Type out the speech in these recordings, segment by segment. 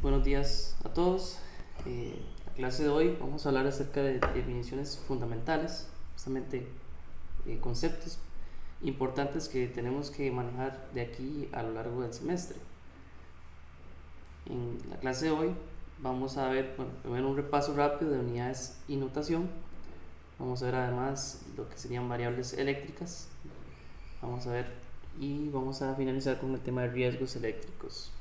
Buenos días a todos. La clase de hoy vamos a hablar acerca de definiciones fundamentales, justamente conceptos importantes que tenemos que manejar de aquí a lo largo del semestre. En la clase de hoy vamos a ver, primero un repaso rápido de unidades y notación. Vamos a ver además lo que serían variables eléctricas. Vamos a ver y vamos a finalizar con el tema de riesgos eléctricos.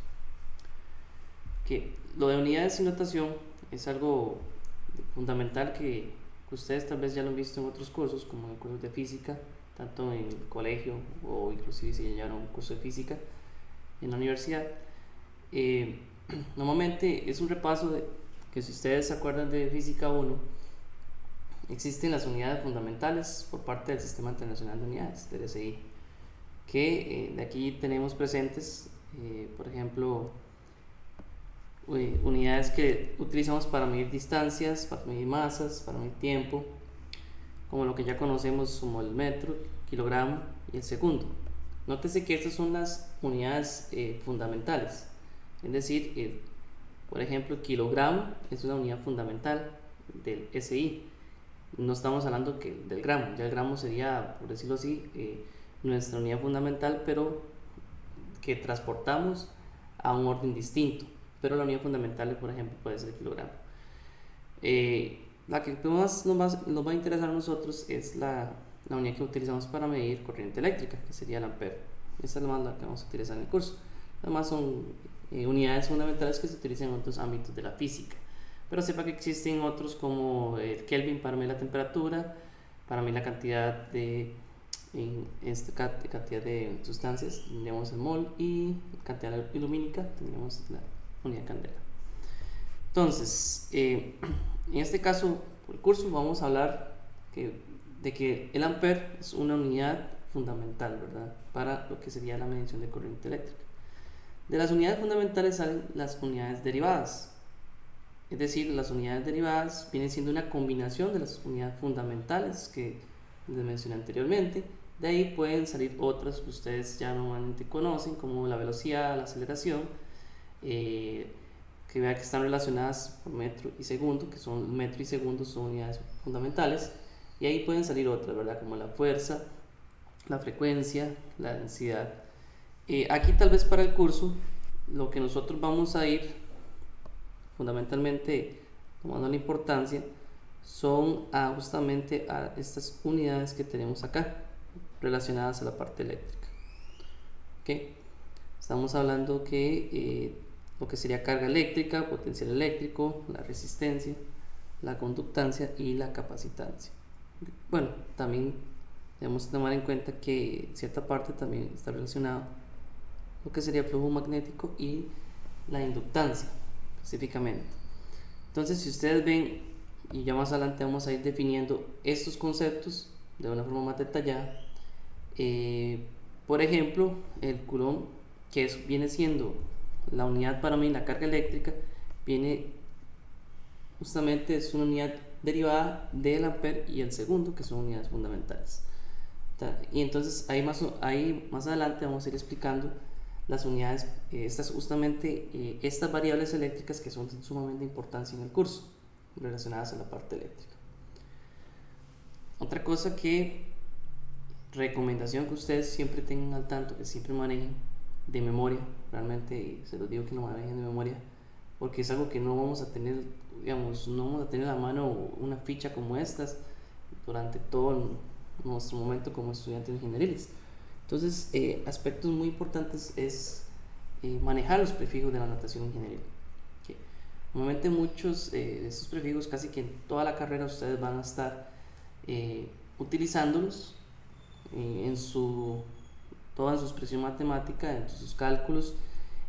Que lo de unidades y notación es algo fundamental que ustedes tal vez ya lo han visto en otros cursos, como en cursos de física, tanto en el colegio o inclusive si ya llevaron un curso de física en la universidad. Eh, Normalmente es un repaso de que, si ustedes se acuerdan de física 1, existen las unidades fundamentales por parte del Sistema Internacional de Unidades, del SI, que de aquí tenemos presentes, por ejemplo, unidades que utilizamos para medir distancias, para medir masas, para medir tiempo, como lo que ya conocemos como el metro, kilogramo y el segundo. Nótese que estas son las unidades fundamentales, es decir, por ejemplo, el kilogramo es una unidad fundamental del SI. No estamos hablando del gramo, ya el gramo sería, por decirlo así, nuestra unidad fundamental, pero que transportamos a un orden distinto. Pero la unidad fundamental, por ejemplo, puede ser el kilogramo. La que más nos va a interesar a nosotros es la unidad que utilizamos para medir corriente eléctrica, que sería el ampere. Esa es la que vamos a utilizar en el curso. Además son unidades fundamentales que se utilizan en otros ámbitos de la física. Pero sepa que existen otros como el Kelvin para medir la temperatura, para medir la cantidad en esta cantidad de sustancias tendríamos el mol, y cantidad lumínica tendríamos la unidad de candela. Entonces, en este caso, por el curso vamos a hablar de que el ampere es una unidad fundamental, ¿verdad?, para lo que sería la medición de corriente eléctrica. De las unidades fundamentales salen las unidades derivadas. Es decir, las unidades derivadas vienen siendo una combinación de las unidades fundamentales que les mencioné anteriormente. De ahí pueden salir otras que ustedes ya normalmente conocen, como la velocidad, la aceleración, que vean que están relacionadas por metro y segundo, que son metro y segundo son unidades fundamentales. Y ahí pueden salir otras, ¿verdad?, como la fuerza, la frecuencia, la densidad. Aquí tal vez para el curso lo que nosotros vamos a ir fundamentalmente tomando la importancia son justamente a estas unidades que tenemos acá relacionadas a la parte eléctrica. ¿Okay? Estamos hablando que lo que sería carga eléctrica, potencial eléctrico, la resistencia, la conductancia y la capacitancia. Bueno, también debemos tomar en cuenta que cierta parte también está relacionada lo que sería el flujo magnético y la inductancia específicamente. Entonces, si ustedes ven, y ya más adelante vamos a ir definiendo estos conceptos de una forma más detallada, por ejemplo, el coulomb, que viene siendo la unidad para mí, la carga eléctrica, viene justamente, es una unidad derivada del ampere y el segundo, que son unidades fundamentales. Y entonces ahí más adelante vamos a ir explicando las unidades, estas variables eléctricas que son de sumamente importancia en el curso, relacionadas a la parte eléctrica. Otra cosa recomendación que ustedes siempre tengan al tanto, que siempre manejen de memoria, realmente se los digo que lo manejen de memoria, porque es algo que no vamos a tener, digamos, no vamos a tener a la mano una ficha como estas durante todo nuestro momento como estudiantes ingenieriles. Entonces, aspectos muy importantes es manejar los prefijos de la notación ingenieril. ¿Okay? Normalmente muchos de estos prefijos, casi que en toda la carrera ustedes van a estar utilizándolos en toda su expresión matemática, en sus cálculos,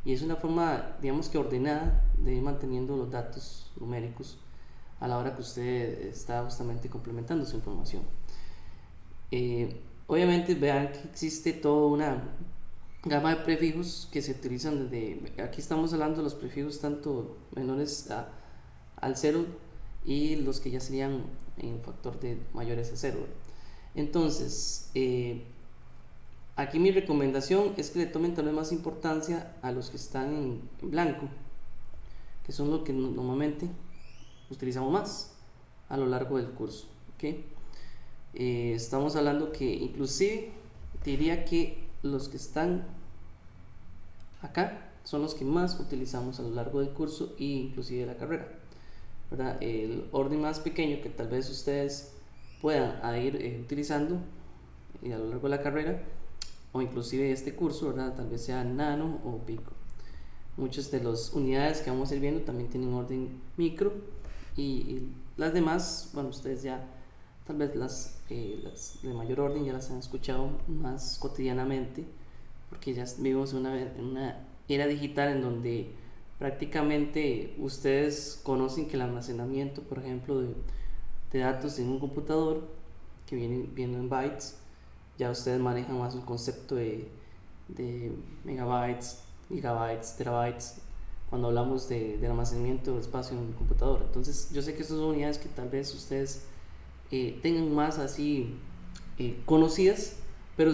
y es una forma, digamos que ordenada, de ir manteniendo los datos numéricos a la hora que usted está justamente complementando su información. Obviamente vean que existe toda una gama de prefijos que se utilizan aquí estamos hablando de los prefijos tanto menores al 0 y los que ya serían en factor de mayores a 0. Entonces, aquí mi recomendación es que le tomen tal vez más importancia a los que están en blanco, que son lo que normalmente utilizamos más a lo largo del curso. ¿Okay? Estamos hablando que inclusive diría que los que están acá son los que más utilizamos a lo largo del curso e inclusive de la carrera, ¿verdad? El orden más pequeño que tal vez ustedes puedan ir utilizando a lo largo de la carrera o inclusive este curso, ¿verdad? Tal vez sea nano o pico. Muchas de las unidades que vamos a ir viendo también tienen orden micro y las demás, bueno, ustedes ya tal vez las de mayor orden ya las han escuchado más cotidianamente, porque ya vivimos en una era digital en donde prácticamente ustedes conocen que el almacenamiento, por ejemplo, de datos en un computador que viene en bytes, ya ustedes manejan más el concepto de megabytes, gigabytes, terabytes, cuando hablamos del almacenamiento de espacio en un computador. Entonces yo sé que estas son unidades que tal vez ustedes tengan más así conocidas, pero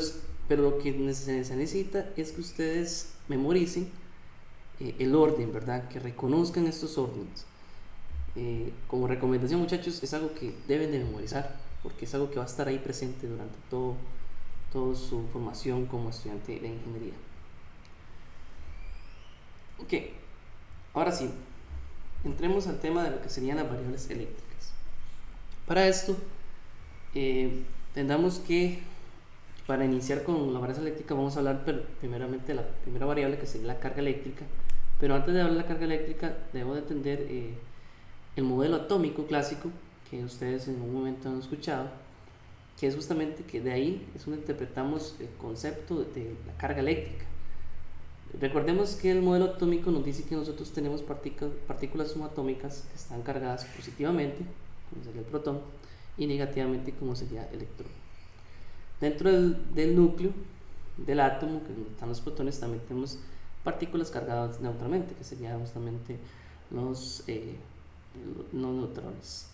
lo que se necesita es que ustedes memoricen el orden, ¿verdad? Que reconozcan estos órdenes. Como recomendación, muchachos, es algo que deben de memorizar, porque es algo que va a estar ahí presente durante toda su formación como estudiante de ingeniería. Ok, ahora sí, entremos al tema de lo que serían las variables eléctricas. Para esto, tendremos que, para iniciar con la variable eléctrica, vamos a hablar primeramente de la primera variable, que sería la carga eléctrica. Pero antes de hablar de la carga eléctrica, debo de entender el modelo atómico clásico, que ustedes en un momento han escuchado, que es justamente que de ahí es donde interpretamos el concepto de la carga eléctrica. Recordemos que el modelo atómico nos dice que nosotros tenemos partículas subatómicas que están cargadas positivamente, como sería el protón, y negativamente, como sería el electrón. Dentro del núcleo del átomo, que están los protones, también tenemos partículas cargadas neutralmente, que serían justamente los neutrones.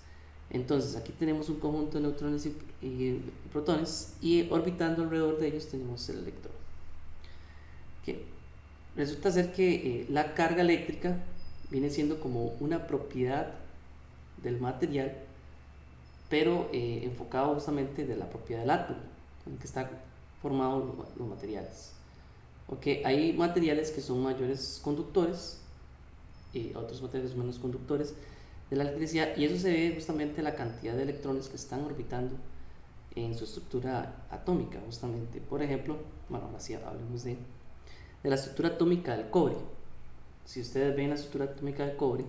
Entonces aquí tenemos un conjunto de neutrones y protones, y orbitando alrededor de ellos tenemos el electrón. Okay. Resulta ser que la carga eléctrica viene siendo como una propiedad del material, pero enfocado justamente de la propiedad del átomo en que está formado los materiales. Okay. Hay materiales que son mayores conductores y otros materiales menos conductores de la electricidad, y eso se debe justamente a la cantidad de electrones que están orbitando en su estructura atómica, justamente. Por ejemplo, bueno, ahora sí hablemos de la estructura atómica del cobre. Si ustedes ven la estructura atómica del cobre,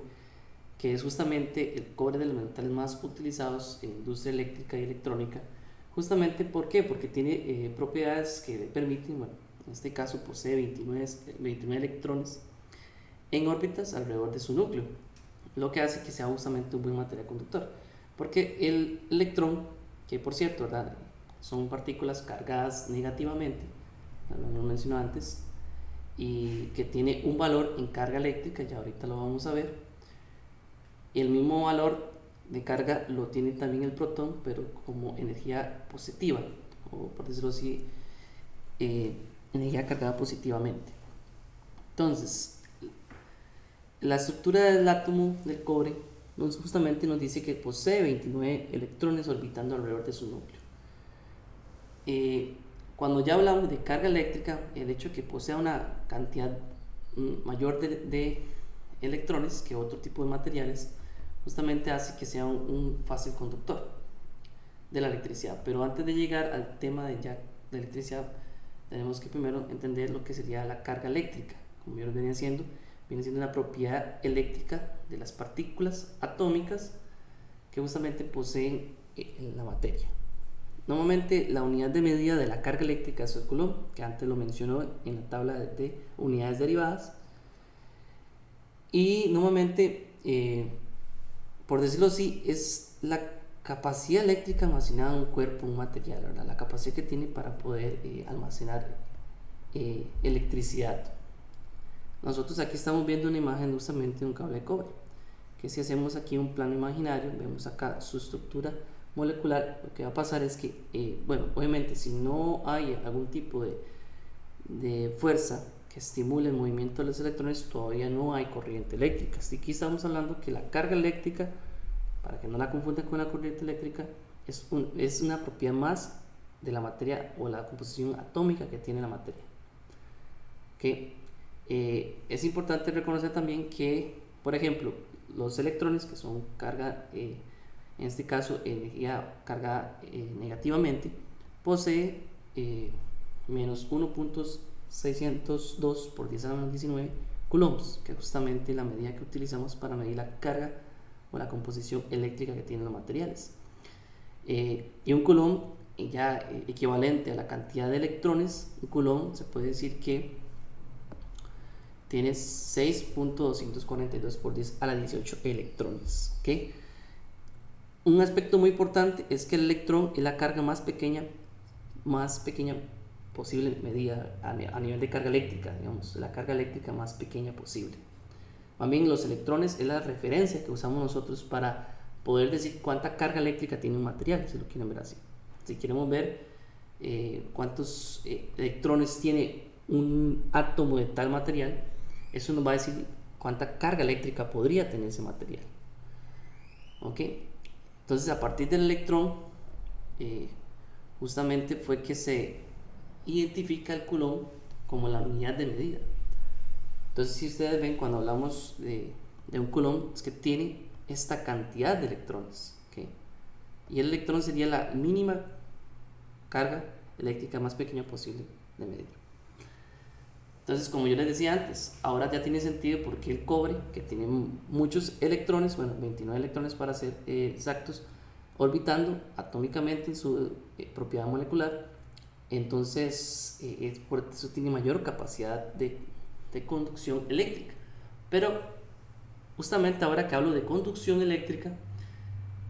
que es justamente el cobre de los metales más utilizados en industria eléctrica y electrónica, justamente ¿por qué? Porque tiene propiedades que le permiten, bueno, en este caso posee 29 electrones en órbitas alrededor de su núcleo, lo que hace que sea justamente un buen material conductor, porque el electrón, que por cierto, ¿verdad?, son partículas cargadas negativamente, lo mencioné antes, y que tiene un valor en carga eléctrica, ya ahorita lo vamos a ver. El mismo valor de carga lo tiene también el protón, pero como energía positiva, o por decirlo así, energía cargada positivamente. Entonces, la estructura del átomo del cobre justamente nos dice que posee 29 electrones orbitando alrededor de su núcleo. Cuando ya hablamos de carga eléctrica, el hecho de que posea una cantidad mayor de electrones que otro tipo de materiales justamente hace que sea un fácil conductor de la electricidad. Pero antes de llegar al tema de electricidad, tenemos que primero entender lo que sería la carga eléctrica. Como yo lo venía siendo, viene siendo una propiedad eléctrica de las partículas atómicas que justamente poseen la materia. Normalmente la unidad de medida de la carga eléctrica es el coulomb, que antes lo mencionó en la tabla de unidades derivadas, y normalmente, por decirlo así, es la capacidad eléctrica almacenada en un cuerpo, un material, ¿verdad? La capacidad que tiene para poder almacenar electricidad. Nosotros aquí estamos viendo una imagen justamente de un cable de cobre, que si hacemos aquí un plano imaginario, vemos acá su estructura molecular. Lo que va a pasar es que, bueno, obviamente si no hay algún tipo de fuerza que estimule el movimiento de los electrones, todavía no hay corriente eléctrica. Así que aquí estamos hablando que la carga eléctrica, para que no la confundan con la corriente eléctrica, es una propiedad más de la materia o la composición atómica que tiene la materia. ¿Okay? Es importante reconocer también que, por ejemplo, los electrones, que son carga, en este caso energía cargada negativamente, posee menos 1.602 por 10 a la menos 19 coulombs, que es justamente la medida que utilizamos para medir la carga o la composición eléctrica que tienen los materiales. Y un coulomb, ya equivalente a la cantidad de electrones, un coulomb se puede decir que tiene 6.242 por 10 a la 18 electrones. ¿Okay? Un aspecto muy importante es que el electrón es la carga más pequeña posible medida a nivel de carga eléctrica, digamos, la carga eléctrica más pequeña posible. También los electrones es la referencia que usamos nosotros para poder decir cuánta carga eléctrica tiene un material, si lo quieren ver así. Si queremos ver cuántos electrones tiene un átomo de tal material, eso nos va a decir cuánta carga eléctrica podría tener ese material. ¿Ok? Entonces, a partir del electrón, justamente fue que se identifica el coulomb como la unidad de medida. Entonces, si ustedes ven, cuando hablamos de un coulomb, es que tiene esta cantidad de electrones. ¿Okay? Y el electrón sería la mínima carga eléctrica más pequeña posible de medir. Entonces, como yo les decía antes, ahora ya tiene sentido porque el cobre, que tiene muchos electrones, bueno, 29 electrones para ser exactos, orbitando atómicamente en su propiedad molecular, entonces por eso tiene mayor capacidad de conducción eléctrica. Pero justamente ahora que hablo de conducción eléctrica,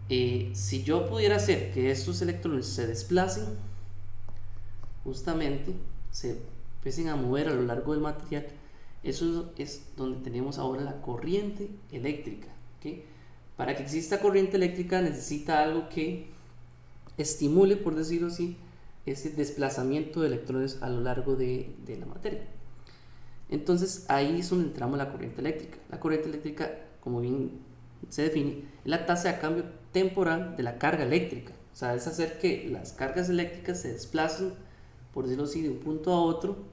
si yo pudiera hacer que estos electrones se desplacen, justamente se empiecen a mover a lo largo del material, eso es donde tenemos ahora la corriente eléctrica. ¿Okay? Para que exista corriente eléctrica necesita algo que estimule, por decirlo así, ese desplazamiento de electrones a lo largo de la materia. Entonces ahí es donde entramos la corriente eléctrica. La corriente eléctrica, como bien se define, es la tasa de cambio temporal de la carga eléctrica. O sea, es hacer que las cargas eléctricas se desplacen, por decirlo así, de un punto a otro.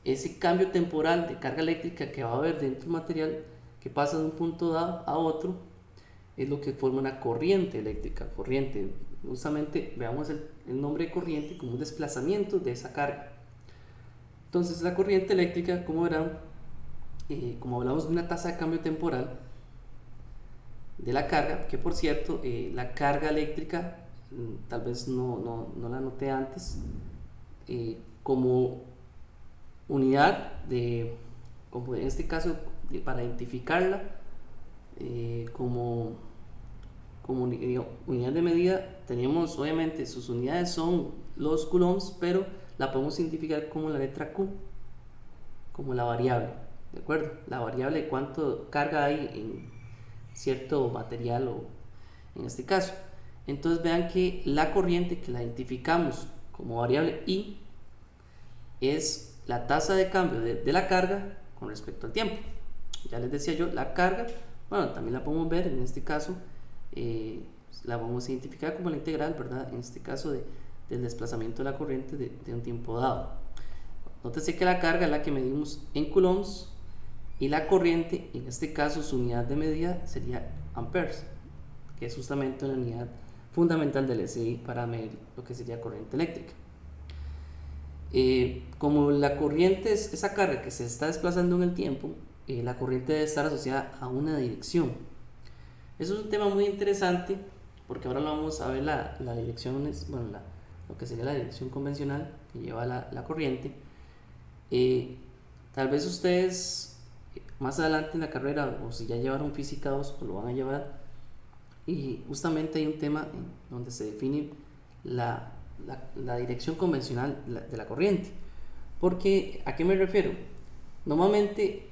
Ese cambio temporal de carga eléctrica que va a haber dentro del material, que pasa de un punto a otro, es lo que forma una corriente eléctrica. Corriente, justamente veamos el nombre de corriente como un desplazamiento de esa carga. Entonces la corriente eléctrica, como verán, como hablamos de una tasa de cambio temporal de la carga, que por cierto, la carga eléctrica, tal vez no la noté antes, como unidad de, como en este caso, para identificarla como unidad de medida, tenemos obviamente sus unidades son los coulombs, pero la podemos identificar como la letra Q, como la variable, ¿de acuerdo? La variable de cuánto carga hay en cierto material o en este caso. Entonces vean que la corriente que la identificamos como variable I es la tasa de cambio de la carga con respecto al tiempo. Ya les decía yo, la carga, bueno, también la podemos ver en este caso, la vamos a identificar como la integral, ¿verdad? En este caso del desplazamiento de la corriente de un tiempo dado. Nótese que la carga es la que medimos en coulombs y la corriente, en este caso su unidad de medida sería amperes, que es justamente la unidad fundamental del SI para medir lo que sería corriente eléctrica. Como la corriente es esa carga que se está desplazando en el tiempo, la corriente debe estar asociada a una dirección. Eso es un tema muy interesante porque ahora lo vamos a ver la dirección, bueno, lo que sería la dirección convencional que lleva la corriente. Tal vez ustedes más adelante en la carrera, o si ya llevaron física 2 o lo van a llevar, y justamente hay un tema donde se define la dirección convencional de la corriente. Porque, ¿a qué me refiero? Normalmente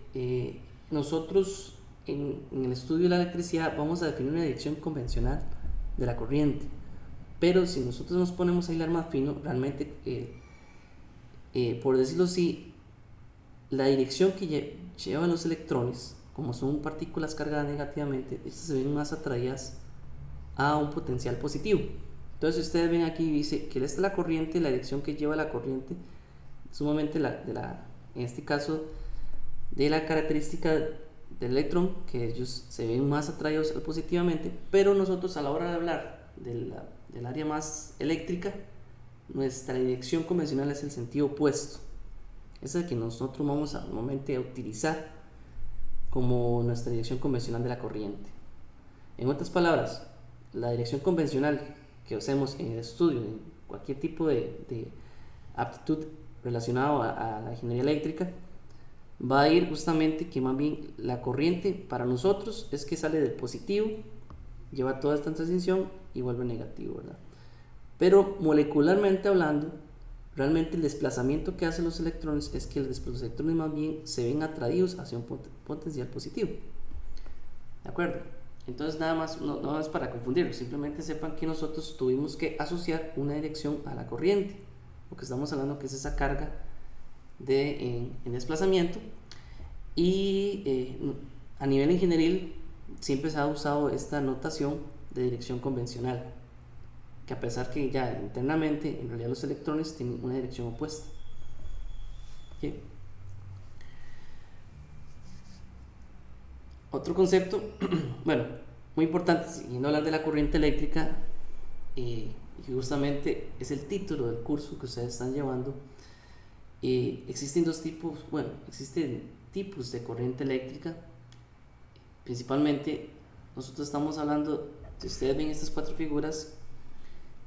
nosotros en el estudio de la electricidad vamos a definir una dirección convencional de la corriente, pero si nosotros nos ponemos a hilar más fino, realmente por decirlo así, la dirección que llevan los electrones, como son partículas cargadas negativamente, estas se ven más atraídas a un potencial positivo. Entonces ustedes ven aquí, dice que esta es la corriente, la dirección que lleva la corriente, sumamente en este caso, de la característica del electrón, que ellos se ven más atraídos positivamente, pero nosotros a la hora de hablar del área más eléctrica, nuestra dirección convencional es el sentido opuesto. Esa es la que nosotros vamos a normalmente a utilizar como nuestra dirección convencional de la corriente. En otras palabras, la dirección convencional que hacemos en el estudio de cualquier tipo de aptitud relacionado a la ingeniería eléctrica va a ir justamente que más bien la corriente para nosotros es que sale del positivo, lleva toda esta transición y vuelve negativo, ¿verdad? Pero molecularmente hablando, realmente el desplazamiento que hacen los electrones es que los electrones más bien se ven atraídos hacia un potencial positivo. ¿De acuerdo? Entonces nada más, no es para confundirlo, simplemente sepan que nosotros tuvimos que asociar una dirección a la corriente, porque estamos hablando que es esa carga en desplazamiento, y a nivel ingenieril siempre se ha usado esta notación de dirección convencional, que a pesar que ya internamente en realidad los electrones tienen una dirección opuesta. ¿Okay? Otro concepto, bueno, muy importante, siguiendo hablar de la corriente eléctrica, y justamente es el título del curso que ustedes están llevando. Existen existen tipos de corriente eléctrica. Principalmente, nosotros estamos hablando, si ustedes ven estas cuatro figuras,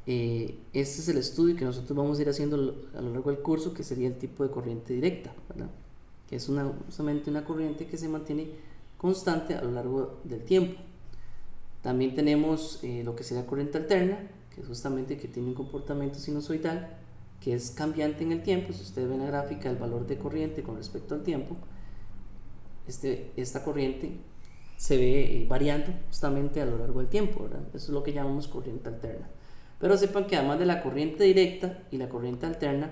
este es el estudio que nosotros vamos a ir haciendo a lo largo del curso, que sería el tipo de corriente directa, ¿verdad? Que es justamente una corriente que se mantiene constante a lo largo del tiempo. También tenemos lo que sería corriente alterna, que es justamente que tiene un comportamiento sinusoidal, que es cambiante en el tiempo. Si ustedes ven la gráfica, el valor de corriente con respecto al tiempo, esta corriente se ve variando justamente a lo largo del tiempo, ¿verdad? Eso es lo que llamamos corriente alterna. Pero sepan que además de la corriente directa y la corriente alterna,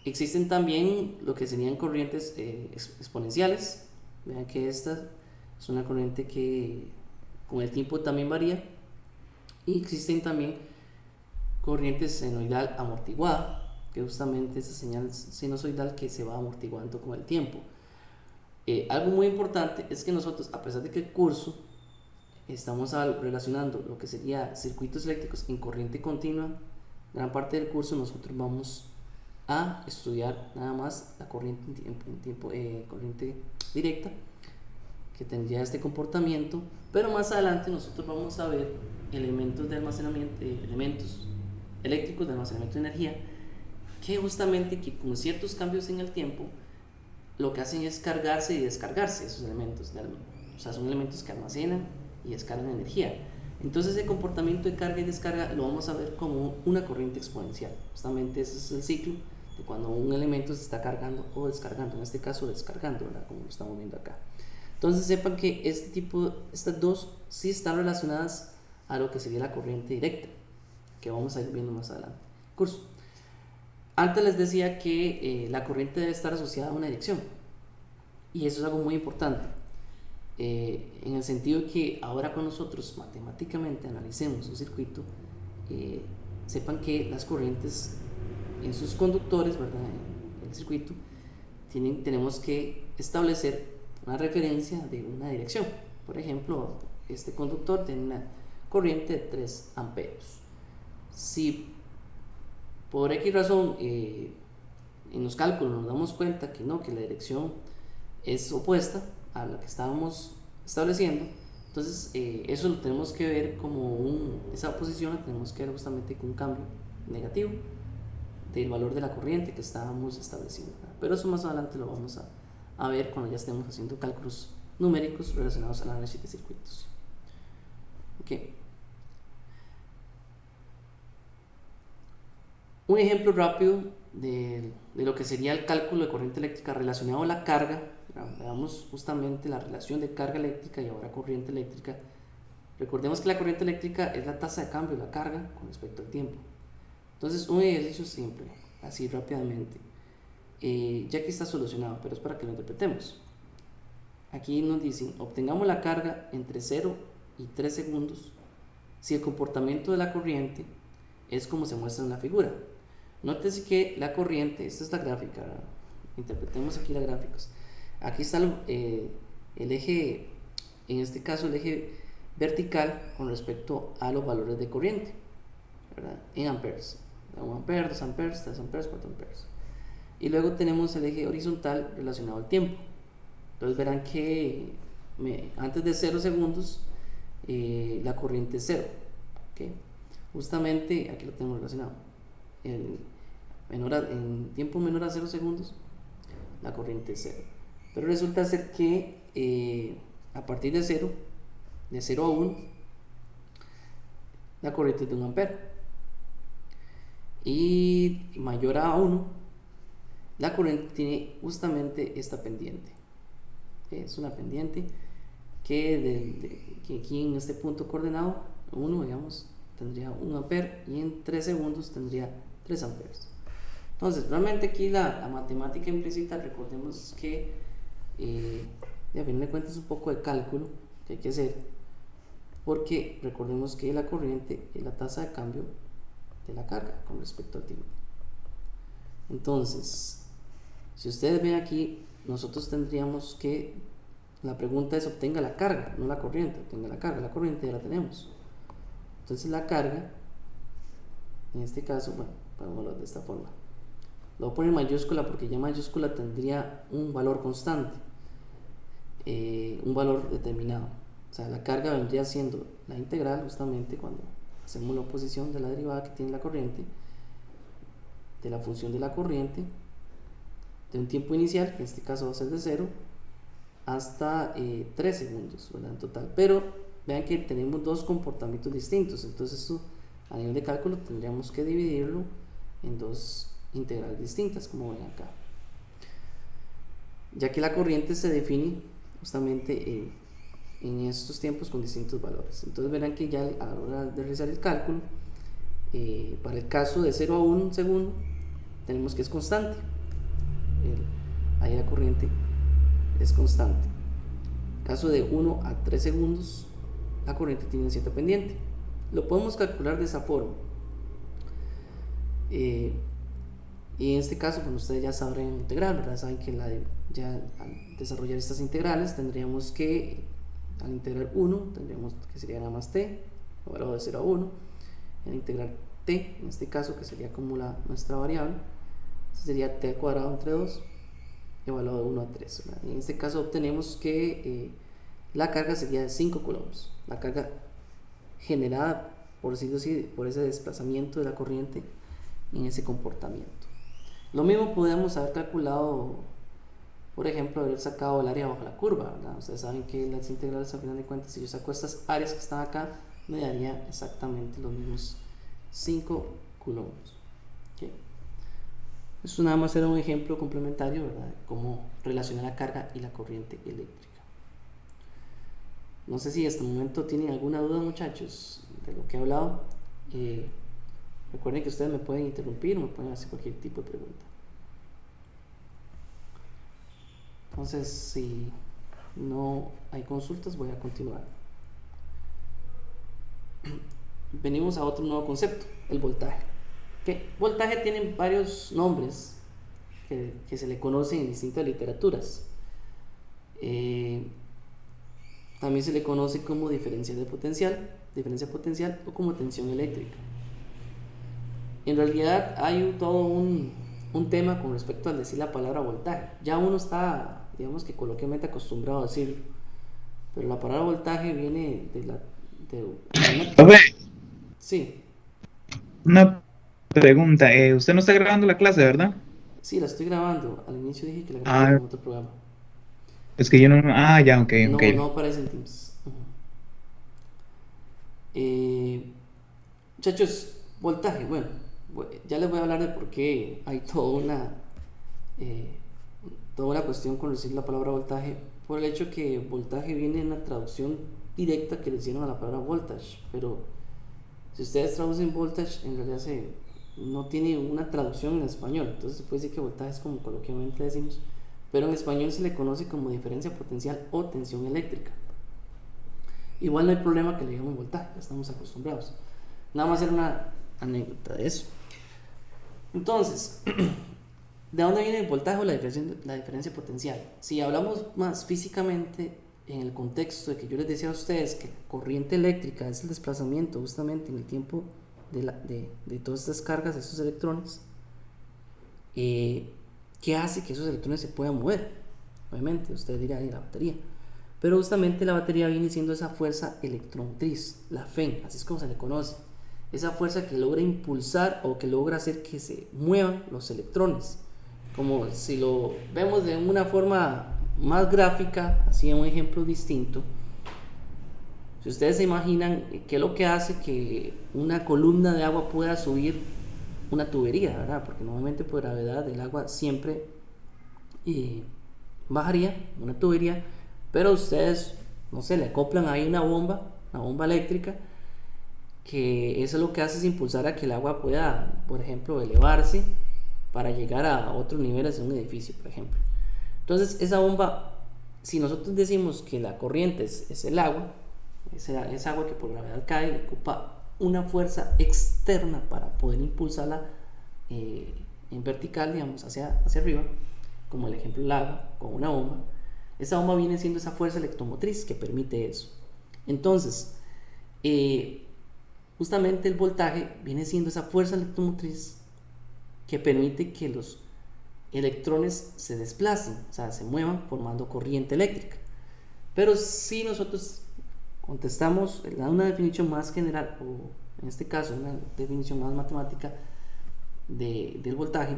existen también lo que serían corrientes exponenciales. Vean que esta es una corriente que con el tiempo también varía, y existen también corriente senoidal amortiguada, que justamente es esa señal sinusoidal que se va amortiguando con el tiempo. Algo muy importante es que nosotros, a pesar de que el curso estamos relacionando lo que sería circuitos eléctricos en corriente continua, gran parte del curso nosotros vamos a estudiar nada más la corriente corriente directa, que tendría este comportamiento, pero más adelante nosotros vamos a ver elementos de almacenamiento, elementos eléctricos de almacenamiento de energía, que justamente que con ciertos cambios en el tiempo lo que hacen es cargarse y descargarse esos elementos, o sea, son elementos que almacenan y descargan energía. Entonces ese comportamiento de carga y descarga lo vamos a ver como una corriente exponencial. Justamente ese es el ciclo de cuando un elemento se está cargando o descargando, en este caso descargando, ¿verdad? Como lo estamos viendo acá. Entonces sepan que estas dos sí están relacionadas a lo que sería la corriente directa, que vamos a ir viendo más adelante en el curso. Antes les decía que la corriente debe estar asociada a una dirección, y eso es algo muy importante, en el sentido de que ahora cuando nosotros matemáticamente analicemos un circuito, sepan que las corrientes en sus conductores, ¿verdad?, en el circuito, tenemos que establecer una referencia de una dirección. Por ejemplo, este conductor tiene una corriente de 3 amperios. Si por X razón en los cálculos nos damos cuenta que no, que la dirección es opuesta a la que estábamos estableciendo, entonces eso lo tenemos que ver como esa oposición la tenemos que ver justamente con un cambio negativo del valor de la corriente que estábamos estableciendo, ¿verdad? Pero eso más adelante lo vamos a ver cuando ya estemos haciendo cálculos numéricos relacionados al análisis de circuitos. Okay. Un ejemplo rápido de lo que sería el cálculo de corriente eléctrica relacionado a la carga. Veamos justamente la relación de carga eléctrica y ahora corriente eléctrica. Recordemos que la corriente eléctrica es la tasa de cambio de la carga con respecto al tiempo. Entonces, un ejercicio simple, así rápidamente. ya que está solucionado, pero es para que lo interpretemos. Aquí nos dicen, obtengamos la carga entre 0 y 3 segundos si el comportamiento de la corriente es como se muestra en la figura. Nótese que la corriente, esta es la gráfica, ¿verdad? Interpretemos aquí las gráficas. Aquí está el eje, en este caso el eje vertical con respecto a los valores de corriente, ¿verdad? En amperes, 1 ampere, 2 amperes, 3 amperes, 4 amperes. Y luego tenemos el eje horizontal relacionado al tiempo. Entonces verán que antes de 0 segundos la corriente es 0, ¿okay? Justamente aquí lo tenemos relacionado. En tiempo menor a 0 segundos la corriente es 0. Pero resulta ser que a partir de 0 a 1 la corriente es de 1 ampere, y mayor a 1 la corriente tiene justamente esta pendiente, ¿okay? Es una pendiente que aquí en este punto coordenado 1, digamos, tendría 1 ampere, y en 3 segundos tendría 3 amperes. Entonces realmente aquí la matemática implícita, recordemos que a fin de cuentas es un poco de cálculo que hay que hacer, porque recordemos que la corriente es la tasa de cambio de la carga con respecto al tiempo. Entonces, si ustedes ven aquí, nosotros tendríamos que, la pregunta es obtenga la carga, no la corriente, obtenga la carga, la corriente ya la tenemos. Entonces la carga, en este caso, bueno, pongámoslo de esta forma, lo voy a poner en mayúscula porque ya mayúscula tendría un valor constante, un valor determinado. O sea, la carga vendría siendo la integral, justamente cuando hacemos la oposición de la derivada que tiene la corriente, de la función de la corriente, de un tiempo inicial, que en este caso va a ser de 0, hasta 3 segundos, ¿verdad? En total. Pero vean que tenemos dos comportamientos distintos, entonces esto a nivel de cálculo tendríamos que dividirlo en dos integrales distintas, como ven acá, ya que la corriente se define justamente en estos tiempos con distintos valores. Entonces verán que ya a la hora de realizar el cálculo, para el caso de 0 a 1 segundo tenemos que es constante, ahí la corriente es constante. Caso de 1 a 3 segundos la corriente tiene cierta pendiente. Lo podemos calcular de esa forma, y en este caso, pues ustedes ya sabrán integrar, ¿verdad? Saben que ya al desarrollar estas integrales tendríamos que, al integrar 1, tendríamos que sería nada más t, valorado de 0 a 1, al integrar t, en este caso, que sería como nuestra variable, sería t al cuadrado entre 2, evaluado de 1 a 3, ¿verdad? En este caso obtenemos que la carga sería de 5 coulombs, la carga generada, por decirlo así, por ese desplazamiento de la corriente en ese comportamiento. Lo mismo podemos haber calculado, por ejemplo, haber sacado el área bajo la curva, ¿verdad? Ustedes saben que las integrales, al final de cuentas, si yo saco estas áreas que están acá, me daría exactamente los mismos 5 coulombs, ¿okay? Eso nada más era un ejemplo complementario, ¿verdad?, de cómo relacionar la carga y la corriente eléctrica. No sé si hasta el momento tienen alguna duda, muchachos, de lo que he hablado. Recuerden que ustedes me pueden interrumpir o me pueden hacer cualquier tipo de pregunta. Entonces, si no hay consultas, voy a continuar. Venimos a otro nuevo concepto, el voltaje. ¿Okay? Voltaje tiene varios nombres que se le conocen en distintas literaturas. También se le conoce como diferencia potencial o como tensión eléctrica. En realidad hay todo un tema con respecto al decir la palabra voltaje. Ya uno está, digamos que coloquialmente acostumbrado a decirlo, pero la palabra voltaje viene Profe, Sí, una pregunta. Usted no está grabando la clase, ¿verdad? sí, la estoy grabando. Al inicio dije que la grababa Ah, en otro programa. es que yo no. Ah, ya, ok, ok. No aparece en Teams. Eh, Muchachos, voltaje, bueno, ya les voy a hablar de por qué hay eh, toda una cuestión con decir la palabra voltaje, por el hecho que voltaje viene en la traducción directa que le hicieron a la palabra voltage, pero si ustedes traducen voltage, en realidad no tiene una traducción en español, entonces se puede decir que voltaje es como coloquialmente decimos, pero en español se le conoce como diferencia potencial o tensión eléctrica. Igual no hay problema que le digamos voltaje, ya estamos acostumbrados. Nada más era una anécdota de eso. Entonces, ¿de dónde viene el voltaje o la diferencia potencial? Si hablamos más físicamente, en el contexto de que yo les decía a ustedes que la corriente eléctrica es el desplazamiento justamente en el tiempo de todas estas cargas, de estos electrones, ¿qué hace que esos electrones se puedan mover? Obviamente, usted dirá, la batería. Pero justamente la batería viene siendo esa fuerza electromotriz, la FEM, así es como se le conoce. Esa fuerza que logra impulsar o que logra hacer que se muevan los electrones. Como si lo vemos de una forma más gráfica, así en un ejemplo distinto. Si ustedes se imaginan qué es lo que hace que una columna de agua pueda subir una tubería, ¿verdad? Porque normalmente por gravedad el agua siempre bajaría una tubería, pero ustedes, no sé, le acoplan ahí una bomba eléctrica, que eso lo que hace es impulsar a que el agua pueda, por ejemplo, elevarse para llegar a otros niveles de un edificio, por ejemplo. Entonces, esa bomba, si nosotros decimos que la corriente es el agua, es agua que por gravedad cae, ocupa una fuerza externa para poder impulsarla en vertical, digamos, hacia arriba, como el ejemplo del agua con una bomba. Esa bomba viene siendo esa fuerza electromotriz que permite eso. Entonces, justamente el voltaje viene siendo esa fuerza electromotriz que permite que los electrones se desplacen, o sea, se muevan formando corriente eléctrica. Pero si nosotros contestamos, da una definición más general, o en este caso una definición más matemática del voltaje,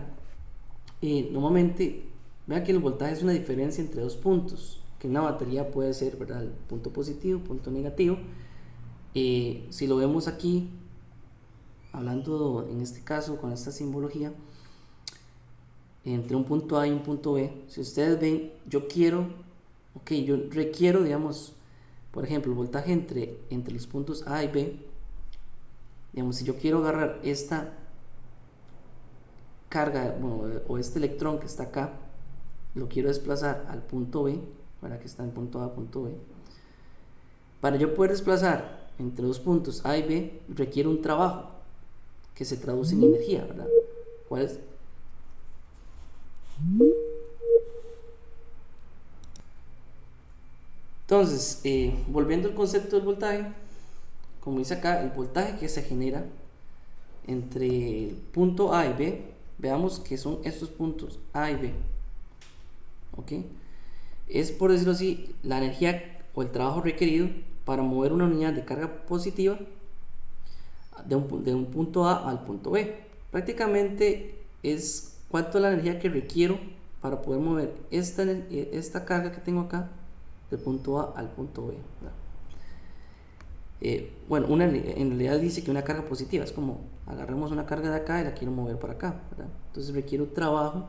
normalmente vean que el voltaje es una diferencia entre dos puntos, que una batería puede ser, ¿verdad?, el punto positivo, punto negativo. Si lo vemos aquí, hablando en este caso con esta simbología, entre un punto A y un punto B, si ustedes ven, yo requiero, digamos, por ejemplo, el voltaje entre los puntos A y B, digamos, si yo quiero agarrar esta carga, bueno, o este electrón que está acá, lo quiero desplazar al punto B, para que está en punto A, punto B. Para yo poder desplazar entre dos puntos A y B, requiere un trabajo que se traduce en energía, ¿verdad? ¿Cuál es? Entonces, volviendo al concepto del voltaje, como dice acá, el voltaje que se genera entre el punto A y B, veamos que son estos puntos A y B, ¿ok? Es, por decirlo así, la energía o el trabajo requerido para mover una unidad de carga positiva de un punto A al punto B. Prácticamente es cuánto es la energía que requiero para poder mover esta carga que tengo acá del punto A al punto B, bueno, en realidad dice que una carga positiva es como agarramos una carga de acá y la quiero mover para acá, ¿verdad? Entonces requiere trabajo,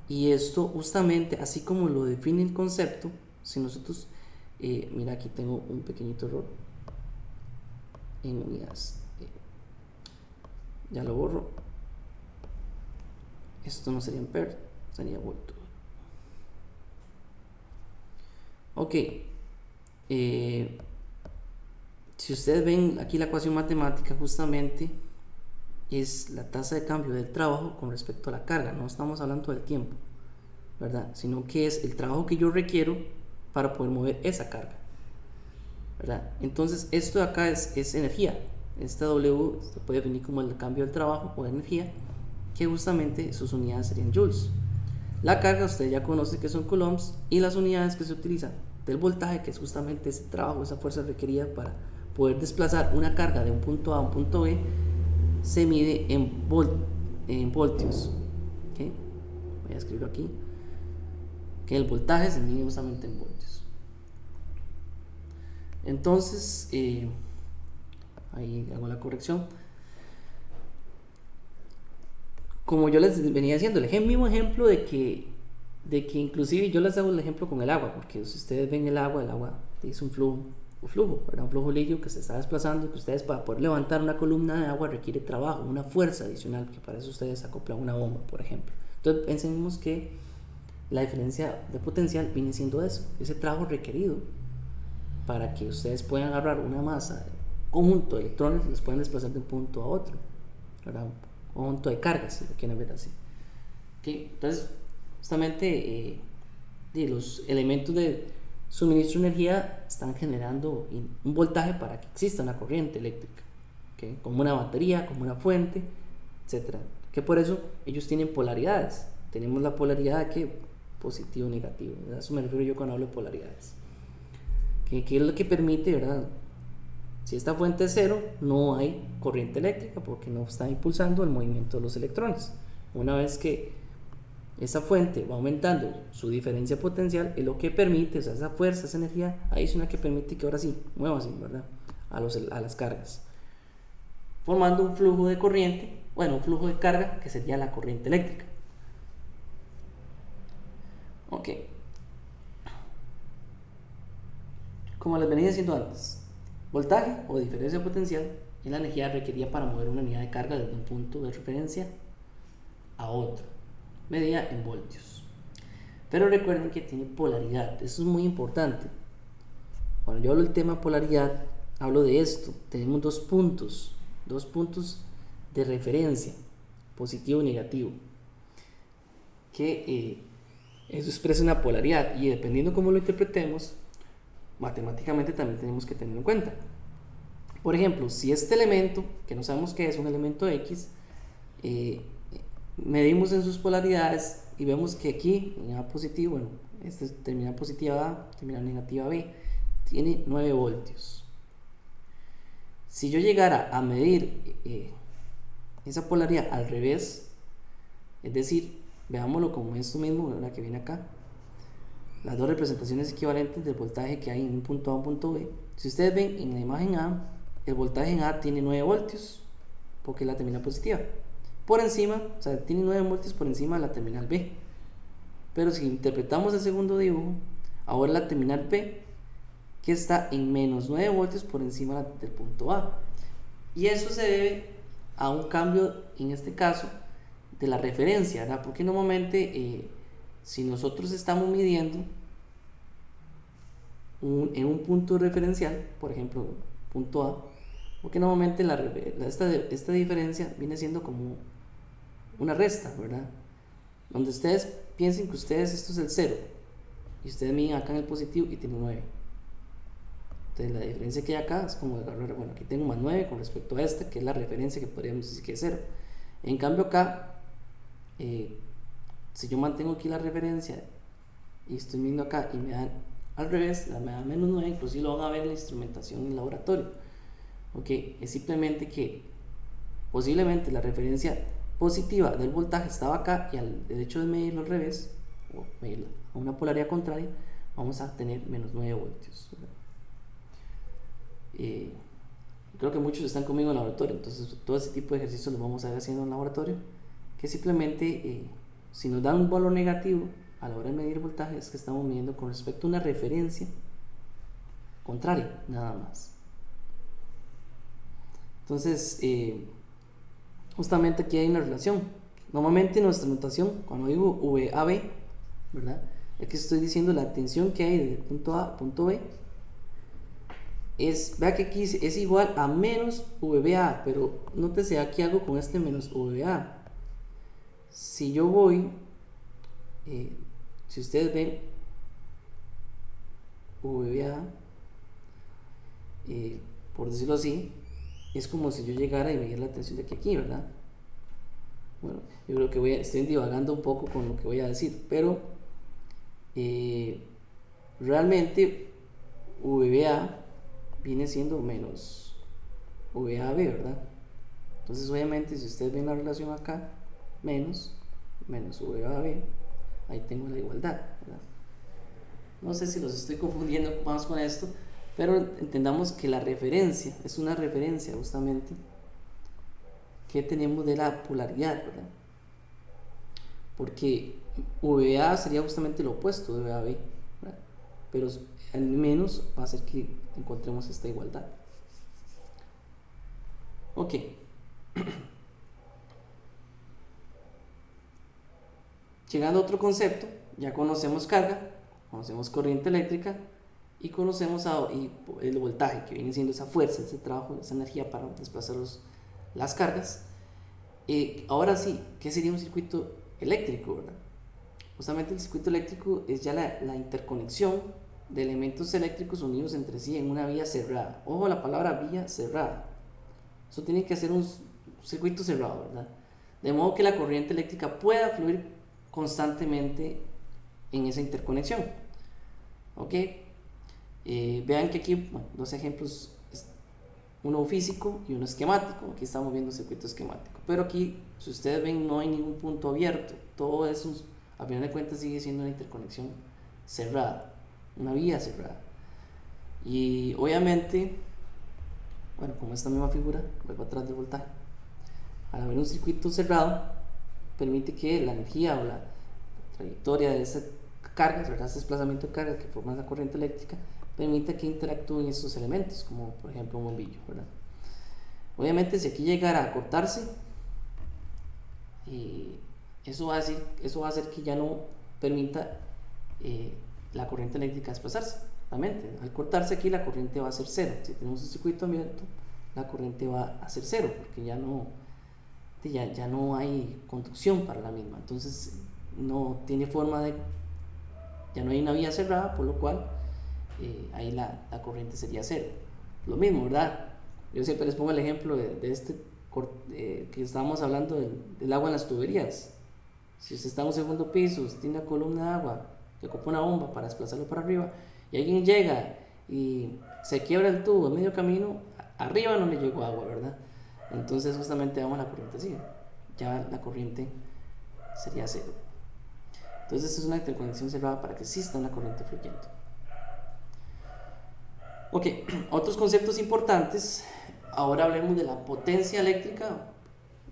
y esto justamente, así como lo define el concepto, si nosotros, mira, aquí tengo un pequeñito error en unidades, ya lo borro, esto no sería ampere, sería volt. Ok, si ustedes ven aquí la ecuación matemática, justamente es la tasa de cambio del trabajo con respecto a la carga. No estamos hablando del tiempo, ¿verdad?, sino que es el trabajo que yo requiero para poder mover esa carga, ¿verdad? Entonces esto de acá es energía. Esta W se puede definir como el cambio del trabajo o de energía, que justamente sus unidades serían joules. La carga usted ya conoce que son coulombs, y las unidades que se utilizan del voltaje, que es justamente ese trabajo, esa fuerza requerida para poder desplazar una carga de un punto A a un punto B, se mide en voltios. ¿Okay? Voy a escribirlo aquí, que el voltaje se mide justamente en voltios. Entonces, ahí hago la corrección. Como yo les venía diciendo, el mismo ejemplo de que inclusive yo les hago el ejemplo con el agua, porque si ustedes ven el agua es un flujo. flujo, ¿verdad? Un flujo líquido que se está desplazando y que ustedes para poder levantar una columna de agua requiere trabajo, una fuerza adicional, que para eso ustedes acoplan una bomba, por ejemplo. Entonces pensemos que la diferencia de potencial viene siendo eso, ese trabajo requerido para que ustedes puedan agarrar una masa, conjunto de electrones y los puedan desplazar de un punto a otro, ¿verdad? Un conjunto de cargas, si lo quieren ver así. ¿Okay? Entonces, justamente los elementos de suministro de energía están generando un voltaje para que exista una corriente eléctrica, ¿okay? Como una batería, como una fuente, etcétera. Que por eso ellos tienen polaridades. Tenemos la polaridad que positivo o negativo. A eso me refiero yo cuando hablo de polaridades. ¿Qué es lo que permite, verdad? Si esta fuente es cero, no hay corriente eléctrica porque no está impulsando el movimiento de los electrones. Una vez que esa fuente va aumentando su diferencia potencial, es lo que permite, o sea, esa fuerza, esa energía adicional que permite que ahora sí mueva así, ¿verdad? A las cargas, formando un flujo de corriente, bueno, un flujo de carga que sería la corriente eléctrica. Ok, como les venía diciendo antes, voltaje o diferencia potencial es la energía requerida para mover una unidad de carga desde un punto de referencia a otro, medida en voltios. Pero recuerden que tiene polaridad, eso es muy importante. Cuando yo hablo del tema polaridad, hablo de esto. Tenemos dos puntos de referencia, positivo y negativo, que eso expresa una polaridad y dependiendo cómo lo interpretemos, matemáticamente también tenemos que tenerlo en cuenta. Por ejemplo, si este elemento, que no sabemos qué es, un elemento X, medimos en sus polaridades y vemos que aquí en A positivo, bueno, este termina positiva A, termina negativa B, tiene 9 voltios. Si yo llegara a medir esa polaridad al revés, es decir, veámoslo como esto mismo, la que viene acá, las dos representaciones equivalentes del voltaje que hay en un punto A y un punto B. Si ustedes ven en la imagen A, el voltaje en A tiene 9 voltios, porque es la terminal positiva. Por encima, o sea, tiene 9 voltios por encima de la terminal B. Pero si interpretamos el segundo dibujo, ahora la terminal B, que está en menos 9 voltios por encima del punto A. Y eso se debe a un cambio, en este caso, de la referencia, ¿verdad? Porque normalmente, si nosotros estamos midiendo en un punto referencial, por ejemplo, punto A, porque normalmente esta diferencia viene siendo como una resta, ¿verdad? Donde ustedes piensen que ustedes, esto es el 0, y ustedes miden acá en el positivo y tienen 9. Entonces la diferencia que hay acá es como agarrar, bueno, aquí tengo más 9 con respecto a esta, que es la referencia que podríamos decir que es 0. En cambio acá, si yo mantengo aquí la referencia y estoy viendo acá y me dan al revés, me dan menos 9, inclusive lo van a ver en la instrumentación en el laboratorio. Ok, es simplemente que posiblemente la referencia positiva del voltaje estaba acá y al hecho de medirlo al revés, o medirlo a una polaridad contraria, vamos a tener menos 9 voltios. Creo que muchos están conmigo en el laboratorio, entonces todo ese tipo de ejercicios los vamos a ir haciendo en el laboratorio, que simplemente si nos dan un valor negativo a la hora de medir voltaje es que estamos midiendo con respecto a una referencia contraria, nada más. Entonces, justamente aquí hay una relación. Normalmente en nuestra notación, cuando digo VAB, ¿verdad? Es que estoy diciendo la tensión que hay de punto A a punto B. Vea que aquí es igual a menos VBA, pero nótese aquí algo con este menos VBA. Si yo voy, si ustedes ven VBA, por decirlo así, es como si yo llegara y me diera la tensión de aquí, ¿verdad? Bueno, yo creo que estoy divagando un poco con lo que voy a decir, pero realmente VBA viene siendo menos VAB, ¿verdad? Entonces obviamente si ustedes ven la relación acá, menos VAB, ahí tengo la igualdad, ¿verdad? No sé si los estoy confundiendo más con esto, pero entendamos que la referencia es una referencia justamente que tenemos de la polaridad, ¿verdad? Porque VA sería justamente lo opuesto de VAB, ¿verdad? pero al menos va a hacer que encontremos esta igualdad. Ok. Llegando a otro concepto, ya conocemos carga, conocemos corriente eléctrica y conocemos el voltaje, que viene siendo esa fuerza, ese trabajo, esa energía para desplazar las cargas. Ahora sí, ¿qué sería un circuito eléctrico, verdad? Justamente el circuito eléctrico es ya la interconexión de elementos eléctricos unidos entre sí en una vía cerrada. Ojo, la palabra vía cerrada. Eso tiene que ser un circuito cerrado, ¿verdad? De modo que la corriente eléctrica pueda fluir constantemente en esa interconexión. ¿Ok? Vean que aquí, bueno, dos ejemplos, uno físico y uno esquemático. Aquí estamos viendo circuito esquemático, pero aquí, si ustedes ven, no hay ningún punto abierto. Todo eso, a final de cuentas, sigue siendo una interconexión cerrada, una vía cerrada. Y obviamente, bueno, como esta misma figura, vuelvo atrás del voltaje, al haber un circuito cerrado, permite que la energía o la trayectoria de esa carga, ¿verdad? Ese desplazamiento de carga que forma la corriente eléctrica, permite que interactúen estos elementos, como por ejemplo un bombillo, ¿verdad? Obviamente, si aquí llegara a cortarse, eso va a hacer que ya no permita la corriente eléctrica desplazarse. Realmente, al cortarse aquí, la corriente va a ser cero. Si tenemos un circuito abierto, la corriente va a ser cero, porque ya no hay conducción para la misma. Entonces, no tiene forma ya no hay una vía cerrada, por lo cual ahí la corriente sería cero. Lo mismo, ¿verdad? Yo siempre les pongo el ejemplo de que estábamos hablando del agua en las tuberías. Si usted está en un segundo piso, usted tiene una columna de agua que ocupa una bomba para desplazarlo para arriba, y alguien llega y se quiebra el tubo en medio camino, arriba no le llegó agua, ¿verdad? Entonces justamente vamos a la corriente así, ya la corriente sería cero. Entonces es una interconexión cerrada para que exista una corriente fluyendo. Ok, otros conceptos importantes. Ahora hablemos de la potencia eléctrica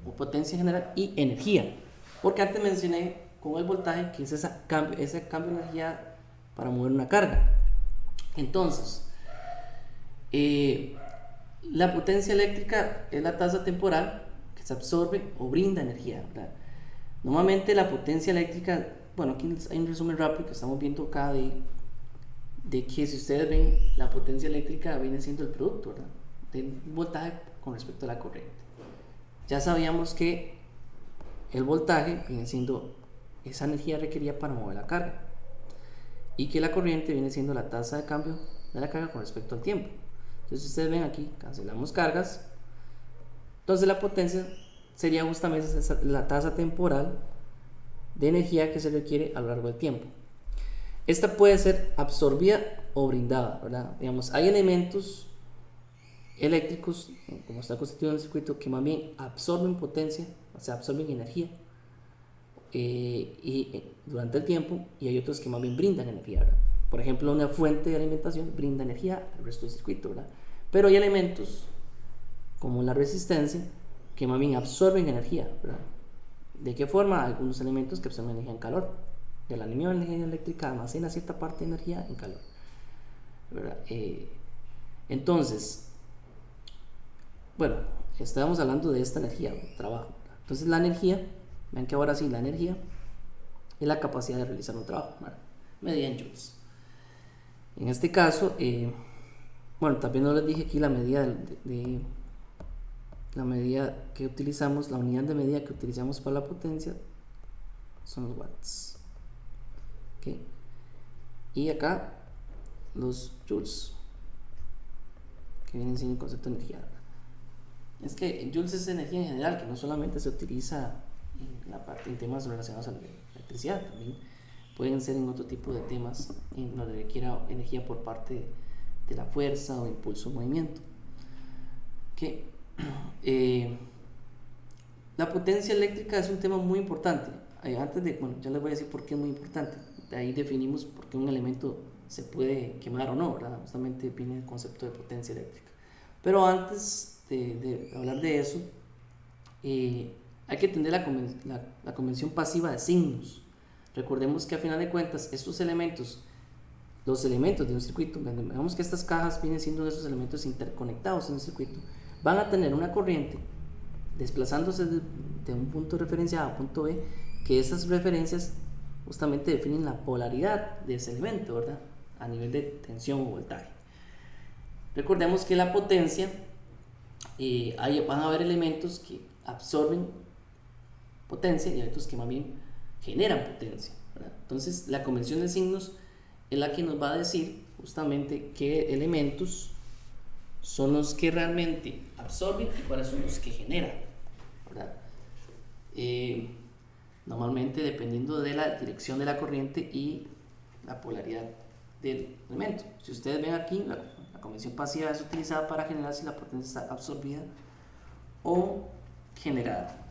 o potencia general y energía, porque antes mencioné con el voltaje que es ese cambio de energía para mover una carga. Entonces, la potencia eléctrica es la tasa temporal que se absorbe o brinda energía, ¿verdad? Normalmente la potencia eléctrica, bueno, aquí hay un resumen rápido que estamos viendo acá de que, si ustedes ven, la potencia eléctrica viene siendo el producto, ¿verdad?, del voltaje con respecto a la corriente. Ya sabíamos que el voltaje viene siendo esa energía requerida para mover la carga, y que la corriente viene siendo la tasa de cambio de la carga con respecto al tiempo. Entonces, ustedes ven aquí, cancelamos cargas. Entonces, la potencia sería justamente la tasa temporal de energía que se requiere a lo largo del tiempo. Esta puede ser absorbida o brindada, ¿verdad? Digamos, hay elementos eléctricos, como está constituido el circuito, que más bien absorben potencia, o sea, absorben energía durante el tiempo, y hay otros que más bien brindan energía, ¿verdad? Por ejemplo, una fuente de alimentación brinda energía al resto del circuito, ¿verdad? Pero hay elementos como la resistencia que más bien absorben energía, ¿verdad? ¿De qué forma? Algunos elementos que absorben energía en calor. De la misma energía eléctrica almacena cierta parte de energía en calor, ¿verdad? Entonces, bueno, estábamos hablando de esta energía, trabajo, ¿verdad? Entonces, la energía, ven que ahora sí, la energía es la capacidad de realizar un trabajo, ¿verdad?, medida en joules. En este caso, bueno, también no les dije aquí la medida la medida que utilizamos, la unidad de medida que utilizamos para la potencia son los watts. ¿Okay? Y acá los joules, que vienen siendo el concepto de energía, ¿verdad? Es que joules es energía en general, que no solamente se utiliza en temas relacionados a la electricidad, también pueden ser en otro tipo de temas en donde requiera energía por parte de la fuerza o impulso o movimiento. ¿Okay? La potencia eléctrica es un tema muy importante. Bueno, ya les voy a decir por qué es muy importante. De ahí definimos por qué un elemento se puede quemar o no, ¿verdad? Justamente viene el concepto de potencia eléctrica. Pero antes de hablar de eso, hay que entender la convención pasiva de signos. Recordemos que a final de cuentas estos elementos, los elementos de un circuito, digamos que estas cajas vienen siendo esos elementos interconectados en un circuito, van a tener una corriente desplazándose de un punto de referencia A a punto B, que esas referencias justamente definen la polaridad de ese elemento, ¿verdad? A nivel de tensión o voltaje. Recordemos que la potencia, van a haber elementos que absorben potencia y otros que más bien generan potencia, ¿verdad? Entonces la convención de signos es la que nos va a decir justamente qué elementos son los que realmente absorben y cuáles son los que generan, ¿verdad? Normalmente dependiendo de la dirección de la corriente y la polaridad del elemento. Si ustedes ven aquí, la convención pasiva es utilizada para generar si la potencia está absorbida o generada.